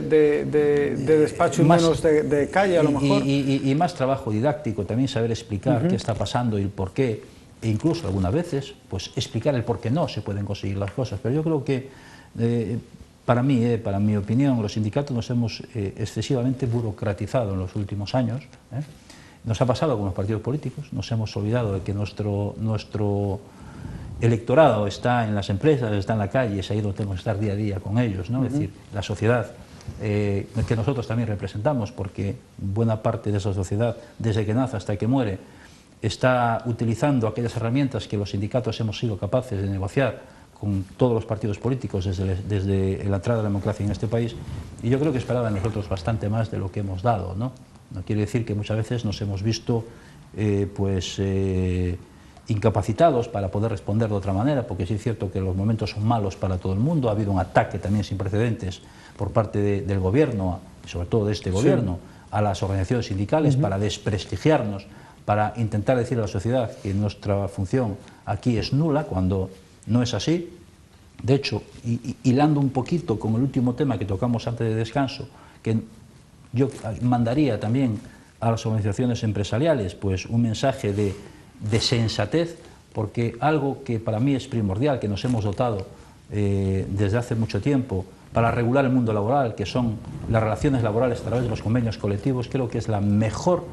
despacho y menos de calle, a lo mejor. Y más trabajo didáctico, también saber explicar qué está pasando y el por qué, e incluso algunas veces pues explicar el por qué no se pueden conseguir las cosas. Pero yo creo que, para mi opinión, los sindicatos nos hemos excesivamente burocratizado en los últimos años. Nos ha pasado con los partidos políticos, nos hemos olvidado de que nuestro electorado está en las empresas, está en la calle, es ahí donde tenemos que estar día a día con ellos, ¿no? Es decir, la sociedad que nosotros también representamos, porque buena parte de esa sociedad, desde que nace hasta que muere, está utilizando aquellas herramientas que los sindicatos hemos sido capaces de negociar con todos los partidos políticos desde la entrada de la democracia en este país, y yo creo que esperaba de nosotros bastante más de lo que hemos dado, ¿no? No quiere decir que muchas veces nos hemos visto incapacitados para poder responder de otra manera, porque sí es cierto que los momentos son malos para todo el mundo. Ha habido un ataque también sin precedentes por parte del gobierno, y sobre todo de este gobierno, a las organizaciones sindicales para desprestigiarnos, para intentar decir a la sociedad que nuestra función aquí es nula, cuando no es así. De hecho, hilando un poquito con el último tema que tocamos antes de descanso, que yo mandaría también a las organizaciones empresariales pues un mensaje de sensatez, porque algo que para mí es primordial, que nos hemos dotado desde hace mucho tiempo para regular el mundo laboral, que son las relaciones laborales a través de los convenios colectivos, creo que es la mejor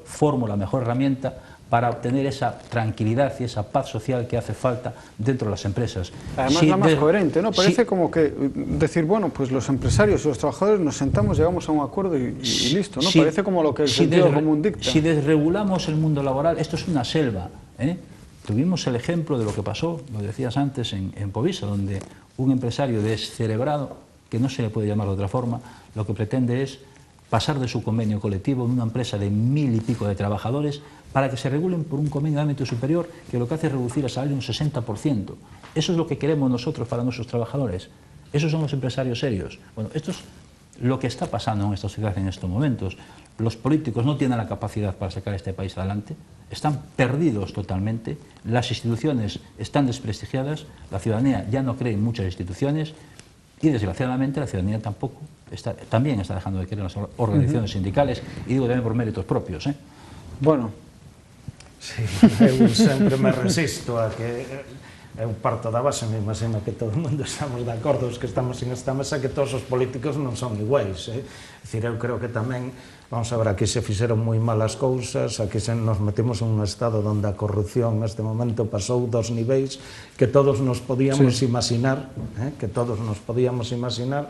fórmula, la mejor herramienta para obtener esa tranquilidad y esa paz social que hace falta dentro de las empresas. Además, la más coherente, ¿no? Parece como que decir, bueno, pues los empresarios y los trabajadores nos sentamos, llegamos a un acuerdo y listo, ¿no? Parece como lo que el sentido común dicta. Si desregulamos el mundo laboral, esto es una selva, ¿eh? Tuvimos el ejemplo de lo que pasó, lo decías antes, en Povisa, donde un empresario descerebrado, que no se le puede llamar de otra forma, lo que pretende es pasar de su convenio colectivo en una empresa de 1000 y pico de trabajadores para que se regulen por un convenio de ámbito superior que lo que hace es reducir el salario un 60%. Eso es lo que queremos nosotros para nuestros trabajadores. Esos son los empresarios serios. Bueno, esto es lo que está pasando en esta sociedad en estos momentos. Los políticos no tienen la capacidad para sacar este país adelante, están perdidos totalmente, las instituciones están desprestigiadas, la ciudadanía ya no cree en muchas instituciones y desgraciadamente la ciudadanía también está dejando de creer en las organizaciones sindicales, y digo también por méritos propios. Bueno. Sí, eu sempre me resisto a que eu parto da base, me imagino que todo o mundo estamos de acordo, os que estamos en esta mesa, que todos os políticos non son iguais. É dicir, eu creo que tamén, vamos a ver, aquí se fixeron moi malas cousas, aquí nos metimos en un estado onde a corrupción neste momento pasou dos niveis que todos nos podíamos imaginar, que todos nos podíamos imaginar,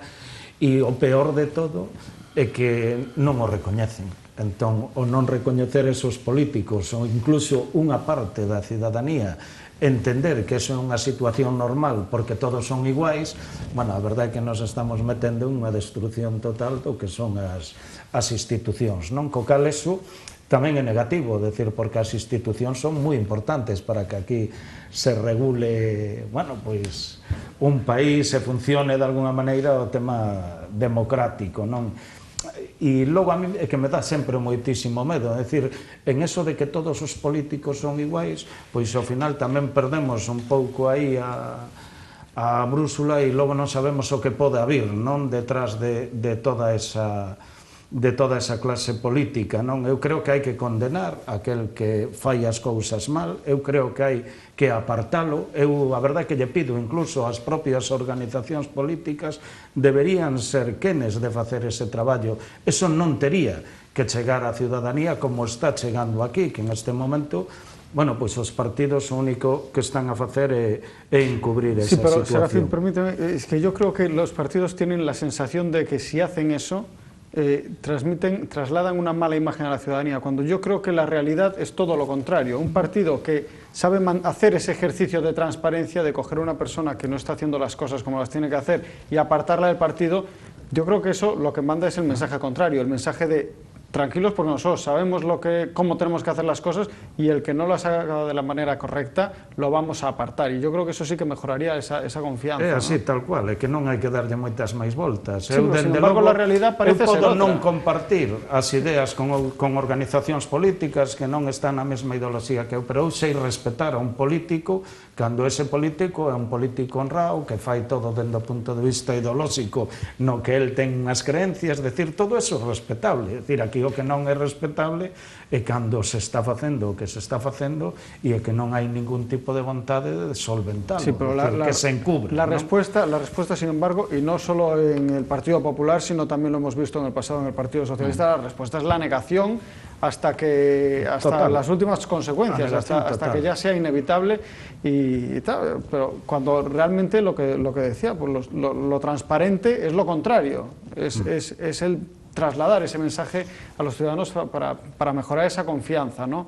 e o peor de todo é que non o recoñecen. Entón, o non recoñecer esos políticos ou incluso unha parte da cidadanía entender que eso é unha situación normal porque todos son iguais, bueno, a verdade é que nos estamos metendo en unha destrucción total do que son as institucións, non? Co cal eso tamén é negativo, decir, porque as institucións son moi importantes para que aquí se regule, bueno, pois un país se funcione de alguna maneira o tema democrático, non? E logo a mí é que me dá sempre moitísimo medo, é dicir, en eso de que todos os políticos son iguais, pois ao final tamén perdemos un pouco aí a brúxula e logo non sabemos o que pode haber, non, detrás de toda esa clase política, non? Eu creo que hai que condenar aquel que fai as cousas mal, eu creo que hai que apartalo, eu a verdade que lle pido incluso ás propias organizacións políticas deberían ser quenes de facer ese traballo. Eso non tería que chegar á ciudadanía como está chegando aquí, que en este momento, bueno, pois os partidos o único que están a facer é encubrir esa situación. Sí, pero Serafín, permíteme, es que yo creo que los partidos tienen la sensación de que si hacen eso trasladan una mala imagen a la ciudadanía, cuando yo creo que la realidad es todo lo contrario. Un partido que sabe hacer ese ejercicio de transparencia, de coger a una persona que no está haciendo las cosas como las tiene que hacer y apartarla del partido, yo creo que eso lo que manda es el mensaje contrario, el mensaje de tranquilos porque nosotros sabemos cómo tenemos que hacer las cosas y el que no las haga de la manera correcta lo vamos a apartar, y yo creo que eso sí que mejoraría esa confianza. É así, ¿no? tal cual, é que non hai que darlle moitas máis voltas. Sí, pero sin embargo, la realidad parece ser podo outra. non compartir as ideas con organizacións políticas que non están na mesma ideoloxía que eu, pero eu sei respetar a un político cando ese político é un político honrado, que fai todo dende o punto de vista ideolóxico no que el ten unhas creencias, decir, todo eso é respetable. É dicir, aquí o que non é respetable é cando se está facendo o que se está facendo e é que non hai ningún tipo de vontade de solventarlo, Sí, pero que se encubre. la ¿no? respuesta, sin embargo, y no solo en el Partido Popular, sino también lo hemos visto en el pasado en el Partido Socialista, la respuesta es la negación hasta las últimas consecuencias, hasta que ya sea inevitable y tal. Pero cuando realmente lo que decía, pues lo transparente es lo contrario, es el trasladar ese mensaje a los ciudadanos para mejorar esa confianza, ¿no?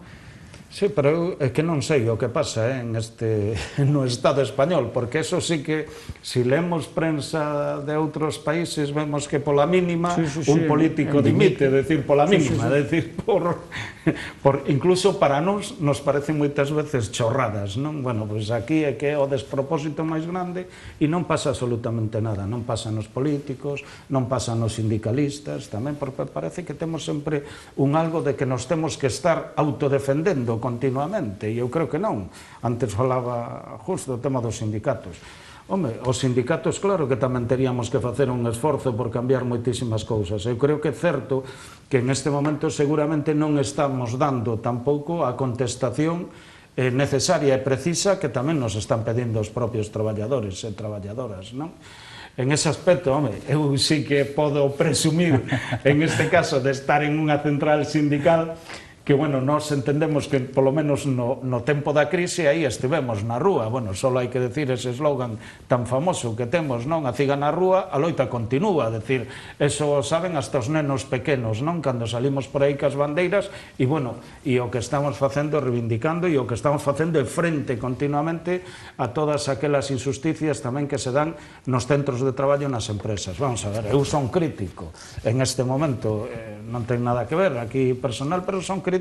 Sí, pero é que non sei o que pasa no Estado español, porque eso sí que, si leemos prensa de outros países, vemos que pola mínima un político dimite, decir, pola mínima, decir, incluso para nos parecen moitas veces chorradas, non? Bueno, pois aquí é que é o despropósito máis grande e non pasa absolutamente nada, non pasa nos políticos, non pasa nos sindicalistas, tamén, porque parece que temos sempre un algo de que nos temos que estar autodefendendo continuamente, e eu creo que non. Antes falaba justo o tema dos sindicatos. Home, os sindicatos, claro que tamén teríamos que facer un esforzo por cambiar moitísimas cousas. Eu creo que é certo que en este momento seguramente non estamos dando tampouco a contestación necesaria e precisa que tamén nos están pedindo os propios traballadores e traballadoras, non? En ese aspecto, home, eu sí que podo presumir, en este caso, de estar en unha central sindical que, bueno, nós entendemos que polo menos no tempo da crise aí estivemos na rúa, bueno, só hai que decir ese eslogan tan famoso que temos, non? A ciga na rúa, a loita continúa, decir, eso saben hasta os nenos pequenos, non? Cando salimos por aí cas bandeiras, e, bueno, e o que estamos facendo, reivindicando, e o que estamos facendo é frente continuamente a todas aquelas injusticias tamén que se dan nos centros de traballo nas empresas. Vamos a ver, eu son crítico en este momento, non ten nada que ver aquí personal, pero son crítico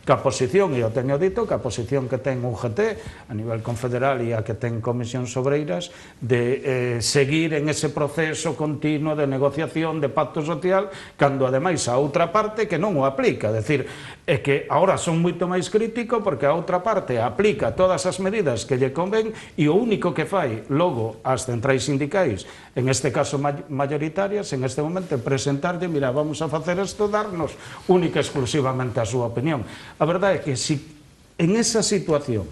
ca posición, e eu teño dito, ca posición que ten UGT a nivel confederal e a que ten Comisións Obreiras de seguir en ese proceso continuo de negociación, de pacto social, cando ademais a outra parte que non o aplica, decir, é que agora son moito máis crítico porque a outra parte aplica todas as medidas que lle conven e o único que fai logo as centrais sindicais, en este caso mayoritarias, en este momento é presentarlle, mira, vamos a facer isto, darnos única e exclusivamente a súa opinión. A verdade é que se en esa situación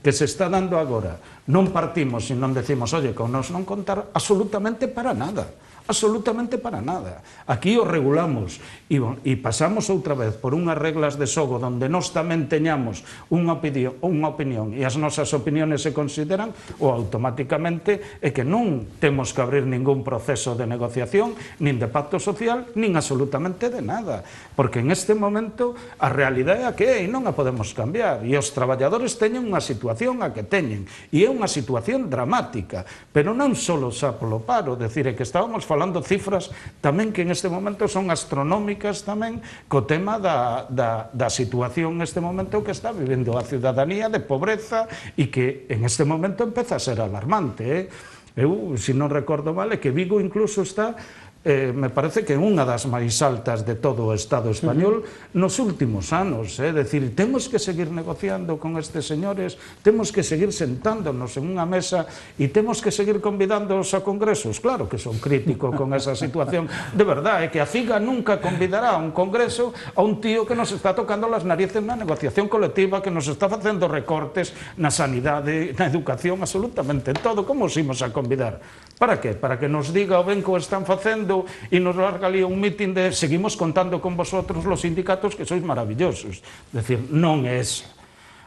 que se está dando agora non partimos e non decimos, oye, con nos non contar absolutamente para nada, absolutamente para nada. Aquí o regulamos e pasamos outra vez por unhas reglas de xogo onde nós tamén teñamos unha opinión e as nosas opiniones se consideran, ou automáticamente é que non temos que abrir ningún proceso de negociación, nin de pacto social, nin absolutamente de nada, porque en este momento a realidade é a que é e non a podemos cambiar, e os traballadores teñen unha situación a que teñen, e é unha situación dramática, pero non só xa polo paro, decir, é que estábamos falando cifras tamén que en este momento son astronómicas tamén co tema da situación neste momento que está vivendo a ciudadanía de pobreza e que en este momento empeza a ser alarmante. Eu, se non recordo mal, é que Vigo incluso está me parece que é unha das máis altas de todo o Estado español nos últimos anos, é dicir, temos que seguir negociando con estes señores, temos que seguir sentándonos en unha mesa e temos que seguir convidándoos a congresos. Claro que son crítico con esa situación, de verdade, é que a CIGA nunca convidará a un congreso a un tío que nos está tocando las narices na negociación colectiva, que nos está facendo recortes na sanidade, na educación, absolutamente todo. Como os imos a convidar? Para que? Para que nos diga o ben que o están facendo e nos larga ali un mitin de seguimos contando con vosotros los sindicatos que sois maravillosos. Decir, non é esa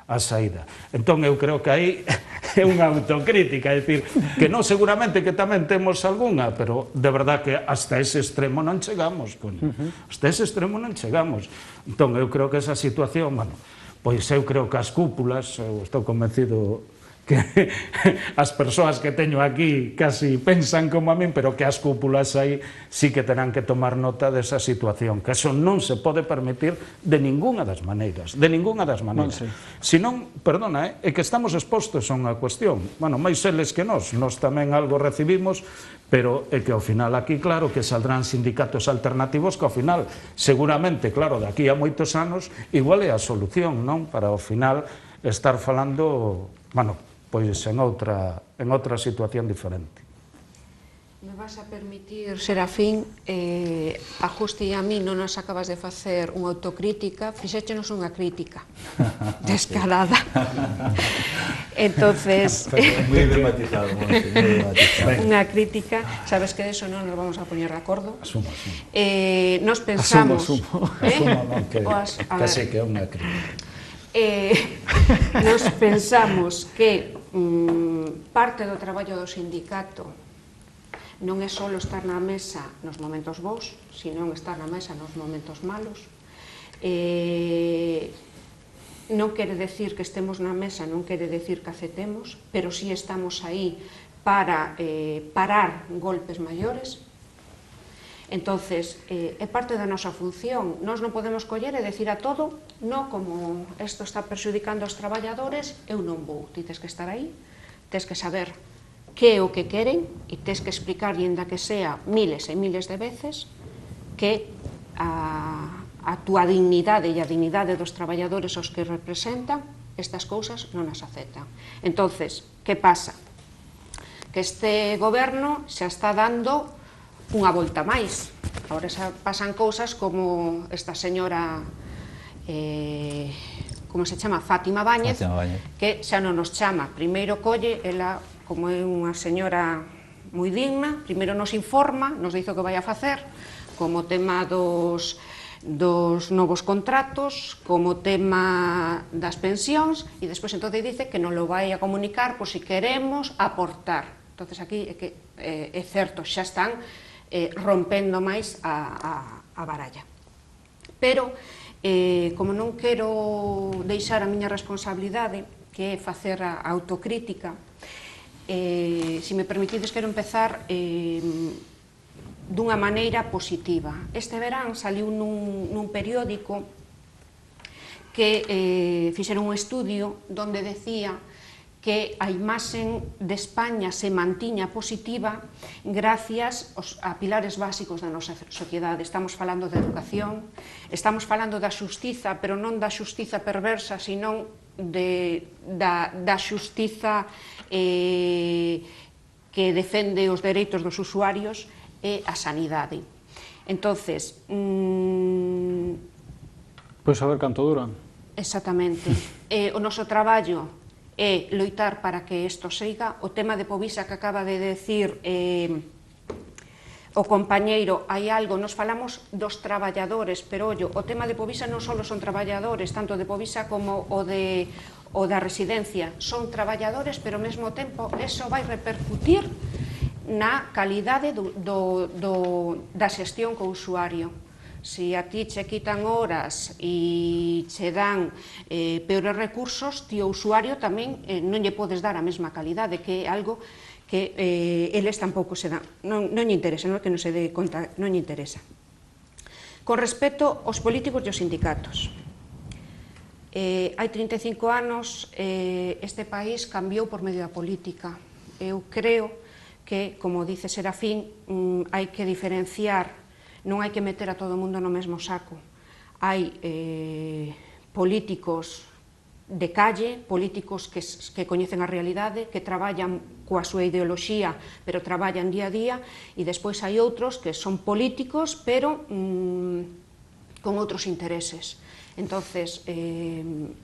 a saída. Entón eu creo que aí é unha autocrítica, é dicir, que non seguramente que tamén temos algunha, pero de verdad que hasta ese extremo non chegamos, hasta ese extremo non chegamos. Entón eu creo que esa situación, bueno, pois eu creo que as cúpulas, eu estou convencido que as persoas que teño aquí casi pensan como a min, pero que as cúpulas aí sí que terán que tomar nota desa situación, que eso non se pode permitir de ninguna das maneiras, senón, perdona, é que estamos expostos a unha cuestión, bueno, máis eles que nós tamén algo recibimos, pero é que ao final aquí, claro, que saldrán sindicatos alternativos que ao final, seguramente, claro, daqui a moitos anos, igual é a solución, non? Para ao final estar falando, bueno, pois en outra situación diferente. Me vas a permitir, Serafín, a Justi e a mí non nos acabas de facer unha autocrítica, fixéchenos unha crítica descarada. Entonces, Moi dramatizado, unha crítica, sabes que de eso non nos vamos a poñer de acordo. Asumo. Nos pensamos... Asumo, non, que casi que é unha crítica. Nos pensamos que parte do traballo do sindicato non é só estar na mesa nos momentos bons, sino estar na mesa nos momentos malos. Non quere decir que estemos na mesa, non quere decir que aceptemos, pero sí estamos aí para parar golpes maiores. Entonces, é parte da nosa función. Nós non podemos coller e decir a todo, no, como isto está perxudicando aos traballadores, eu non vou. Ti tes que estar aí, tes que saber que é o que queren e tes que explicar, ainda que sea miles e miles de veces, que a túa dignidade e a dignidade dos traballadores aos que representan, estas cousas non as aceptan. Entonces, que pasa? Que este goberno xa está dando unha volta máis. Agora xa pasan cousas como esta señora, como se chama, Fátima Báñez, que xa non nos chama. Primeiro colle, ela, como é unha señora moi digna, primeiro nos informa, nos dice o que vai a facer, como tema dos novos contratos, como tema das pensións, e despois entón dice que non lo vai a comunicar por si queremos aportar. Entonces aquí é que é certo, xa están rompendo máis a baralla. Pero, como non quero deixar a miña responsabilidade, que é facer a autocrítica, se me permitides, quero empezar dunha maneira positiva. Este verán saliu nun periódico que fixeron un estudio onde decía que a imaxen de España se mantiña positiva gracias a pilares básicos da nosa sociedade. Estamos falando de educación, estamos falando da xustiza, pero non da xustiza perversa, senón da xustiza que defende os dereitos dos usuarios e a sanidade. Entonces, pois a ver canto duran. Exactamente. O noso traballo é loitar para que isto siga. O tema de Povisa que acaba de decir o compañeiro, hai algo, nos falamos dos traballadores, pero ollo, o tema de Povisa non só son traballadores, tanto de Povisa como o da residencia, son traballadores, pero ao mesmo tempo eso vai repercutir na calidade da xestión co usuario. Se a ti che quitan horas e che dan peores recursos, ti o usuario tamén non lle podes dar a mesma calidade, que é algo que eles tampouco se dan, non lle interesa, non é que non se dé conta, non lle interesa. Con respecto aos políticos e aos sindicatos, hai 35 anos este país cambiou por medio da política. Eu creo que, como dice Serafín, hai que diferenciar, non hai que meter a todo o mundo no mesmo saco. Hai políticos de calle, políticos que coñecen a realidade, que traballan coa súa ideoloxía, pero traballan día a día, e despois hai outros que son políticos, pero con outros intereses. Entonces,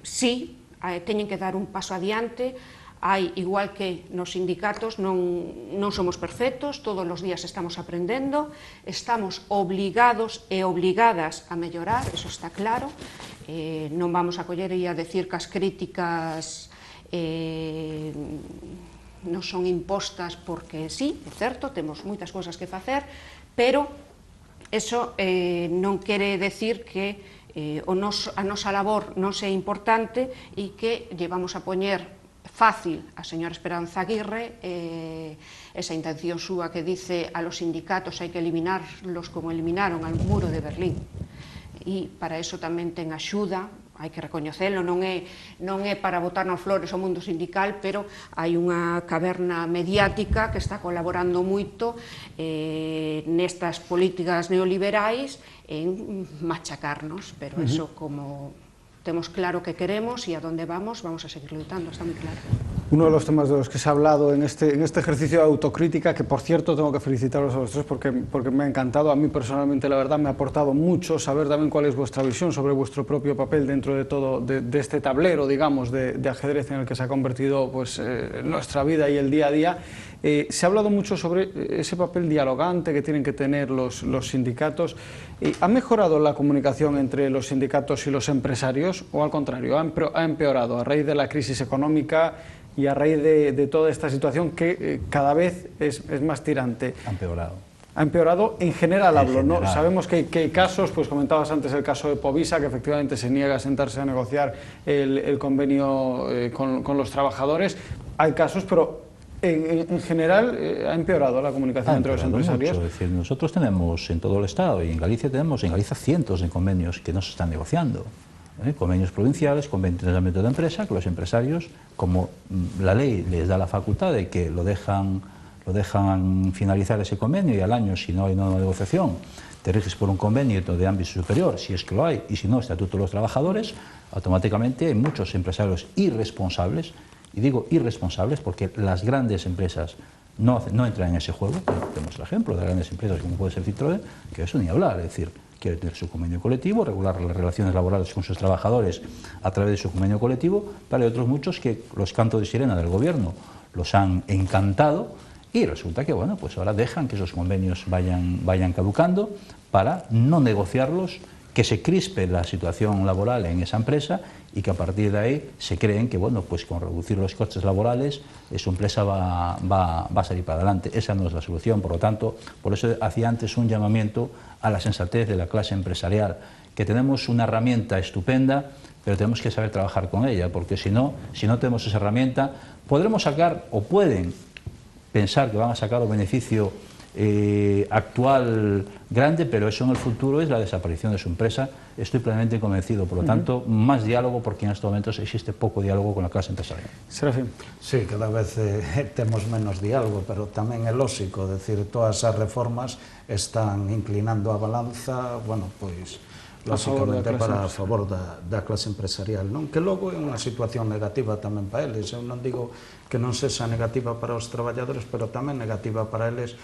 sí, teñen que dar un paso adiante. Hai, igual que nos sindicatos, non somos perfectos, todos os días estamos aprendendo, estamos obligados e obligadas a mellorar, eso está claro. Non vamos a coller e a decir que as críticas non son impostas porque sí, é certo, temos moitas cousas que facer, pero eso non quere decir que a nosa labor non sea importante e que lle vamos a poñer fácil a señora Esperanza Aguirre esa intención súa que dice a los sindicatos hai que eliminarlos como eliminaron al muro de Berlín, e para eso tamén ten axuda, hai que recoñecelo, non é para botarnos flores ao mundo sindical, pero hai unha caverna mediática que está colaborando moito nestas políticas neoliberais en machacarnos, pero eso como temos claro que queremos y a dónde vamos a seguir luchando, está muy claro. Uno de los temas de los que se ha hablado en este ejercicio de autocrítica, que por cierto tengo que felicitaros a los tres porque me ha encantado, a mí personalmente la verdad me ha aportado mucho saber también cuál es vuestra visión sobre vuestro propio papel dentro de todo, de este tablero, digamos, de ajedrez en el que se ha convertido pues, nuestra vida y el día a día. Se ha hablado mucho sobre ese papel dialogante que tienen que tener los sindicatos. ¿Ha mejorado la comunicación entre los sindicatos y los empresarios o al contrario, ha empeorado a raíz de la crisis económica y a raíz de toda esta situación que cada vez es más tirante? Ha empeorado. Ha empeorado en general, hablo, ¿no? General. Sabemos que hay casos, pues comentabas antes el caso de Povisa, que efectivamente se niega a sentarse a negociar el convenio con los trabajadores. Hay casos, pero en general ha empeorado la comunicación entre los empresarios. Mucho. Es decir, nosotros tenemos en todo el Estado y en Galicia tenemos cientos de convenios que no se están negociando. Convenios provinciales, convenios de ámbito de empresa, que los empresarios, como la ley les da la facultad de que lo dejan finalizar ese convenio y al año, si no hay una negociación, te riges por un convenio de ámbito superior, si es que lo hay, y si no, Estatuto de los Trabajadores, automáticamente hay muchos empresarios irresponsables, y digo irresponsables porque las grandes empresas no entran en ese juego. Tenemos el ejemplo de grandes empresas como puede ser Citroën, que eso ni hablar, es decir, quiere tener su convenio colectivo, regular las relaciones laborales con sus trabajadores a través de su convenio colectivo, pero hay otros muchos que los cantos de sirena del gobierno los han encantado y resulta que, bueno, pues ahora dejan que esos convenios vayan caducando para no negociarlos, que se crispe la situación laboral en esa empresa y que a partir de ahí se creen que, bueno, pues con reducir los costes laborales su empresa va a salir para adelante. Esa no es la solución, por lo tanto, por eso hacía antes un llamamiento a la sensatez de la clase empresarial, que tenemos una herramienta estupenda, pero tenemos que saber trabajar con ella, porque si no tenemos esa herramienta, podremos sacar, o pueden pensar que van a sacar un beneficio actual grande, pero eso en el futuro es la desaparición de su empresa. Estoy plenamente convencido, por lo tanto, más diálogo, porque en estos momentos existe poco diálogo con la clase empresarial. Serafín. Sí, cada vez temos menos diálogo, pero tamén é lógico, decir, todas as reformas están inclinando a balanza, bueno, pois, lógicamente para a favor da clase empresarial, non? Que logo é unha situación negativa tamén para eles. Eu non digo que non sexa negativa para os traballadores, pero tamén negativa para eles,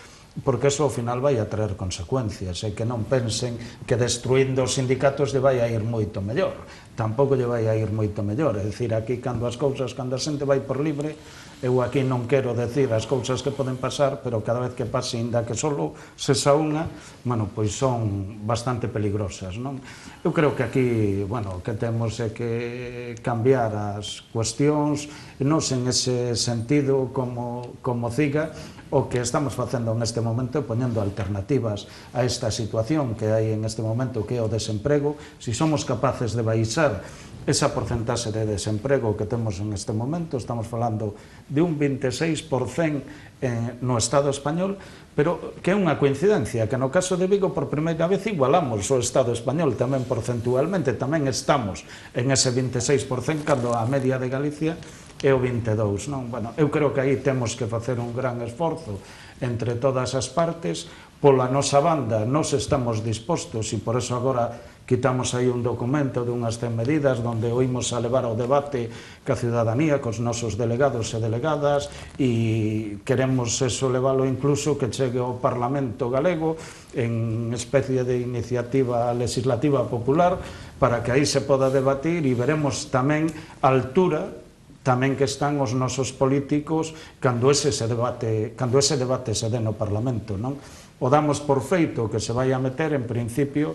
porque eso ao final vai a traer consecuencias, e que non pensen que destruindo os sindicatos lle vai a ir moito mellor, tampouco lle vai a ir moito mellor, é dicir, aquí cando a xente vai por libre, eu aquí non quero decir as cousas que poden pasar, pero cada vez que pase, inda que solo sexa unha, bueno, pois son bastante peligrosas, non? Eu creo que aquí, bueno, que temos é que cambiar as cuestións, non en ese sentido como CIGA, o que estamos facendo en este momento é poñendo alternativas a esta situación que hai en este momento, que é o desemprego. Si somos capaces de baixar esa porcentaxe de desemprego que temos en este momento, estamos falando de un 26% no Estado español, pero que é unha coincidencia, que no caso de Vigo por primeira vez igualamos o Estado español tamén porcentualmente, tamén estamos en ese 26%, cando a media de Galicia é o 22%, non? Bueno, eu creo que aí temos que facer un gran esforzo entre todas as partes. Pola nosa banda, nos estamos dispostos, e por eso agora quitamos aí un documento de unhas 100 medidas onde oímos a levar ao debate ca ciudadanía, cos nosos delegados e delegadas, e queremos eso leválo incluso que chegue ao Parlamento galego en especie de iniciativa legislativa popular, para que aí se poda debatir, e veremos tamén a altura tamén que están os nosos políticos cando ese debate se dé no Parlamento, non? O damos por feito que se vai a meter, en principio,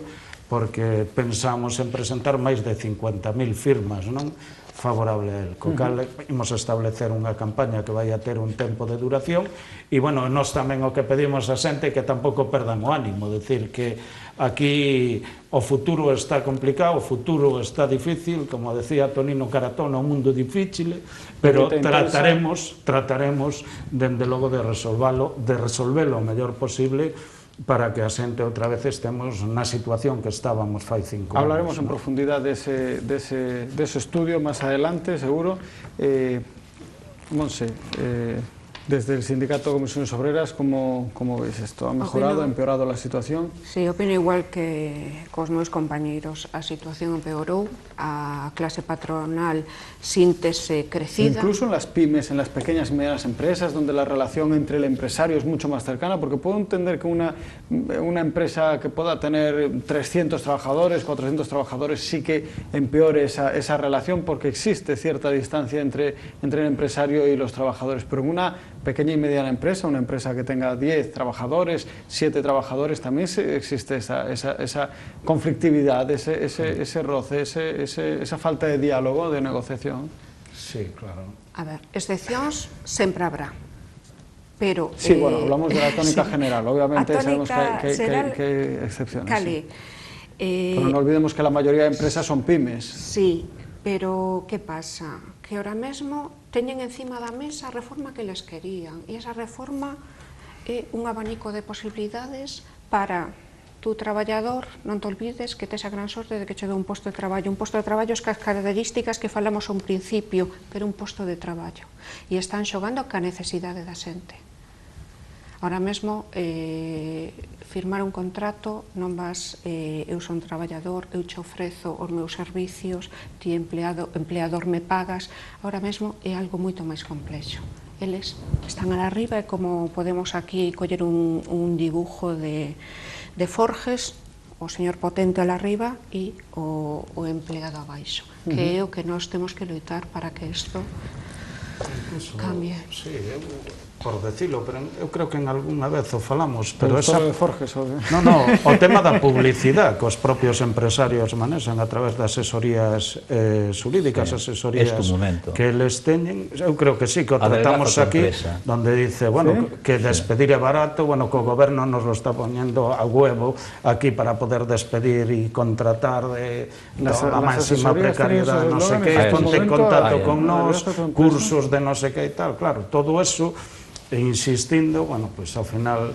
porque pensamos en presentar máis de 50.000 firmas, non? Favorable a él, co cal imos establecer unha campaña que vai a ter un tempo de duración e, bueno, nós tamén o que pedimos a xente que tampouco perdan o ánimo, decir que aquí o futuro está complicado, o futuro está difícil, como decía Tonino Caratón, un mundo difícil, pero trataremos, dende logo, de resolvelo o mellor posible para que a xente outra vez estemos na situación que estábamos fai 5 anos. Hablaremos en profundidad de ese estudio más adelante, seguro. Monse, desde el Sindicato de Comisiones Obreras, ¿cómo veis esto? ¿Ha mejorado, ha empeorado la situación? Sí, opino igual que cos meus compañeiros. A situación empeorou, a clase patronal síntese crecida. Incluso en las pymes, en las pequeñas y medianas empresas, donde la relación entre el empresario es mucho más cercana, porque puedo entender que una empresa que pueda tener 300 trabajadores, 400 trabajadores, sí que empeore esa relación, porque existe cierta distancia entre el empresario y los trabajadores, pero en una pequeña y mediana empresa, una empresa que tenga 10 trabajadores, 7 trabajadores, también existe esa conflictividad, ese roce, esa falta de diálogo, de negociación. Sí, claro. A ver, excepcións sempre habrá, pero... Sí, bueno, hablamos de la tónica general, obviamente sabemos que hay excepciones. Cale, pero no olvidemos que la mayoría de empresas son pymes. Sí, pero ¿qué pasa? Que ahora mesmo teñen encima da mesa a reforma que les querían, e esa reforma é un abanico de posibilidades para tú, traballador, non te olvides que tes a gran sorte de que che dou un posto de traballo. Un posto de traballo es cas características que falamos ao principio, pero un posto de traballo. E están xogando ca necesidade da xente. Ahora mesmo, firmar un contrato, non vas, eu son traballador, eu che ofrezo os meus servicios, ti empleador me pagas, ahora mesmo é algo moito máis complexo. Eles están arriba e como podemos aquí coller un dibujo de Forges, o señor potente ala arriba e o empleado abaixo, que é o que nós temos que loitar para que isto cambie. Sí, por decirlo, pero eu creo que en algunha vez o falamos, pero esa... de Forges, No, o tema da publicidade que os propios empresarios manexan a través de asesorías xurídicas, asesorías que eles teñen, eu creo que sí, que o tratamos aquí, donde dice, bueno, que despedir é barato, bueno, que o goberno nos lo está poniendo a huevo aquí para poder despedir e contratar de a máxima precariedade, non sei que, ponte en contacto con nos, cursos de non sei que e tal, claro, todo eso insistindo, bueno, pues ao final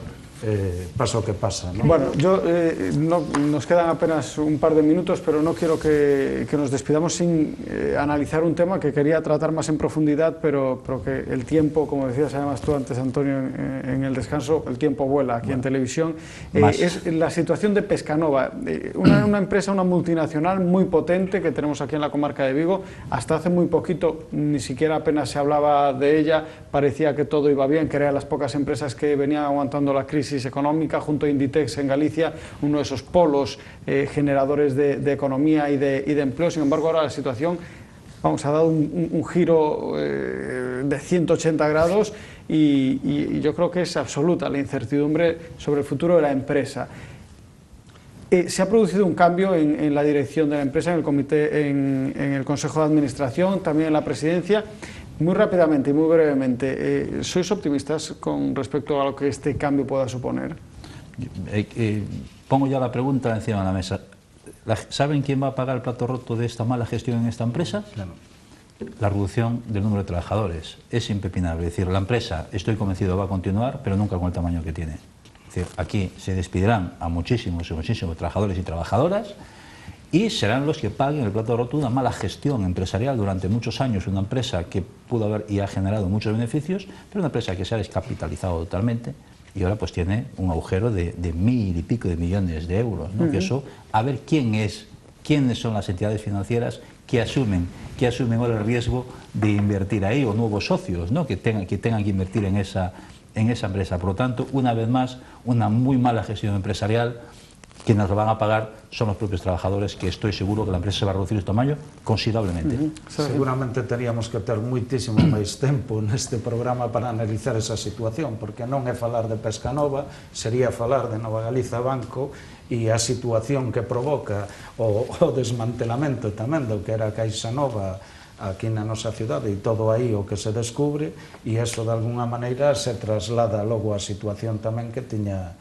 pasa o que pasa, ¿no? Bueno, nos quedan apenas un par de minutos, pero no quiero que nos despidamos sin analizar un tema que quería tratar más en profundidad, pero que el tiempo, como decías además tú antes, Antonio, en el descanso, el tiempo vuela aquí en televisión. Es la situación de Pescanova, una empresa, una multinacional muy potente que tenemos aquí en la comarca de Vigo. Hasta hace muy poquito, ni siquiera apenas se hablaba de ella, parecía que todo iba bien, que era de las pocas empresas que venían aguantando la crisis económica, junto a Inditex en Galicia, uno de esos polos generadores de economía y de empleo. Sin embargo, ahora la situación, vamos, ha dado un giro de 180 grados y yo creo que es absoluta la incertidumbre sobre el futuro de la empresa. Se ha producido un cambio en la dirección de la empresa, en el comité, en el Consejo de Administración, también en la presidencia. Muy rápidamente y muy brevemente, ¿sois optimistas con respecto a lo que este cambio pueda suponer? Pongo ya la pregunta encima de la mesa. ¿Saben quién va a pagar el plato roto de esta mala gestión en esta empresa? Claro. La reducción del número de trabajadores. Es impepinable. Es decir, la empresa, estoy convencido, va a continuar, pero nunca con el tamaño que tiene. Es decir, aquí se despedirán a muchísimos trabajadores y trabajadoras, y serán los que paguen el plato roto de una mala gestión empresarial durante muchos años, una empresa que pudo haber y ha generado muchos beneficios, pero una empresa que se ha descapitalizado totalmente y ahora pues tiene un agujero de 1.000 y pico de millones de euros, ¿no? Que eso, a ver quiénes son las entidades financieras que asumen ahora el riesgo de invertir ahí, o nuevos socios, ¿no? que tengan que invertir en esa empresa. Por lo tanto, una vez más, una muy mala gestión empresarial quienes lo van a pagar son los propios trabajadores, que estoy seguro que la empresa se va a reducir de tamaño considerablemente. Seguramente teríamos que ter muitísimo máis tempo neste programa para analizar esa situación, porque non é falar de Pescanova, sería falar de Nova Galiza Banco e a situación que provoca o desmantelamento tamén do que era a Caixa Nova aquí na nosa cidade e todo aí o que se descubre, e eso de alguna maneira se traslada logo a situación tamén que tiña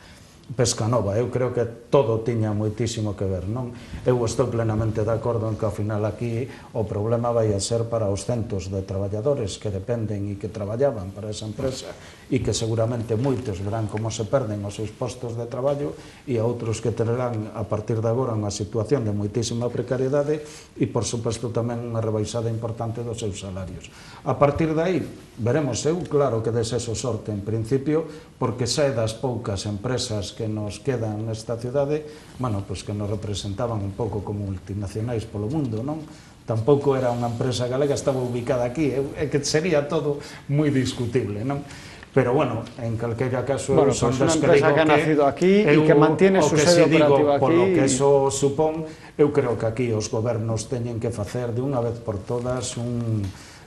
Pescanova. Eu creo que todo tiña moitísimo que ver, non? Eu estou plenamente de acordo en que ao final aquí o problema vai a ser para os centos de traballadores que dependen e que traballaban para esa empresa e que seguramente moitos verán como se perden os seus postos de traballo e a outros que terán a partir de agora unha situación de moitísima precariedade e por suposto tamén unha rebaixada importante dos seus salarios. A partir de aí veremos, eu claro que deseso sorte en principio, porque xa é das poucas empresas que nos quedan nesta cidade, bueno, pois que nos representaban un pouco como multinacionais polo mundo, non? Tampouco era unha empresa galega, estaba ubicada aquí, é que sería todo moi discutible, non? Pero bueno, en calquera caso, bueno, son pues das que digo que ha nacido aquí e que mantiene su sede operativa aquí. Polo que eso supón, eu creo que aquí os gobernos teñen que facer de unha vez por todas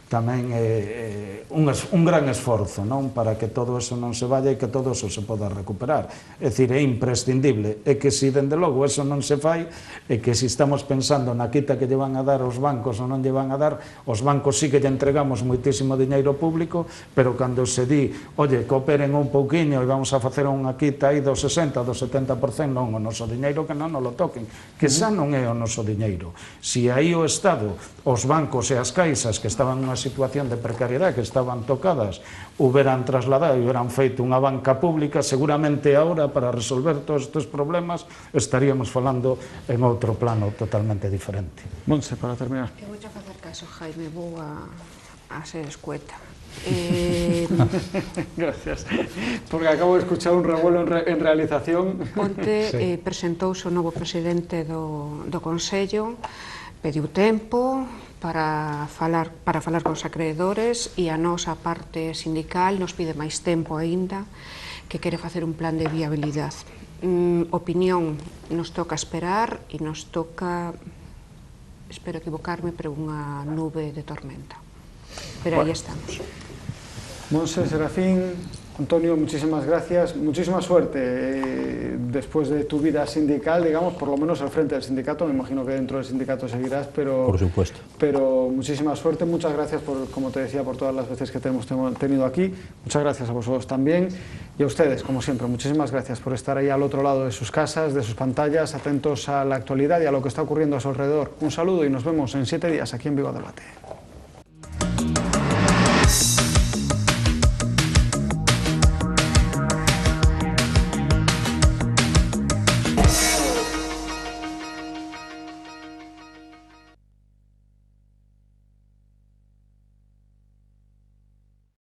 tamén un gran esforzo, non, para que todo eso non se vaya e que todo eso se poda recuperar. É dicir, é imprescindible, é que se dende logo eso non se fai, é que se estamos pensando na quita que lle van a dar os bancos ou non lle van a dar, os bancos sí que lle entregamos moitísimo diñeiro público, pero cando se di, oye, cooperen un pouquiño e vamos a facer unha quita aí do 60, do 70%, non, o noso diñeiro que non nos lo toquen, que xa non é o noso diñeiro. Se aí o Estado, os bancos e as caixas que estaban nunha situación de precariedade, que estaban tocadas, hubieran trasladado e hubieran feito unha banca pública, seguramente ahora para resolver todos estes problemas estaríamos falando en outro plano totalmente diferente. Montse, para terminar. Eu vou facer caso, Jaime, vou a ser escueta. Gracias, porque acabo de escuchar un revuelo en realización. Onte presentouse o novo presidente do Consello, pediu tempo para falar cos acreedores e a nosa parte sindical nos pide máis tempo aínda, que quere facer un plan de viabilidade. Opinión, nos toca esperar e nos toca, espero equivocarme, pero unha nube de tormenta. Pero aí estamos. Monse, Serafín, Antonio, muchísimas gracias, muchísima suerte después de tu vida sindical, digamos, por lo menos al frente del sindicato. Me imagino que dentro del sindicato seguirás, pero... Por supuesto. Pero muchísima suerte, muchas gracias, como te decía, por todas las veces que te hemos tenido aquí. Muchas gracias a vosotros también y a ustedes, como siempre, muchísimas gracias por estar ahí al otro lado de sus casas, de sus pantallas, atentos a la actualidad y a lo que está ocurriendo a su alrededor. Un saludo y nos vemos en 7 días aquí en Vigo Debate.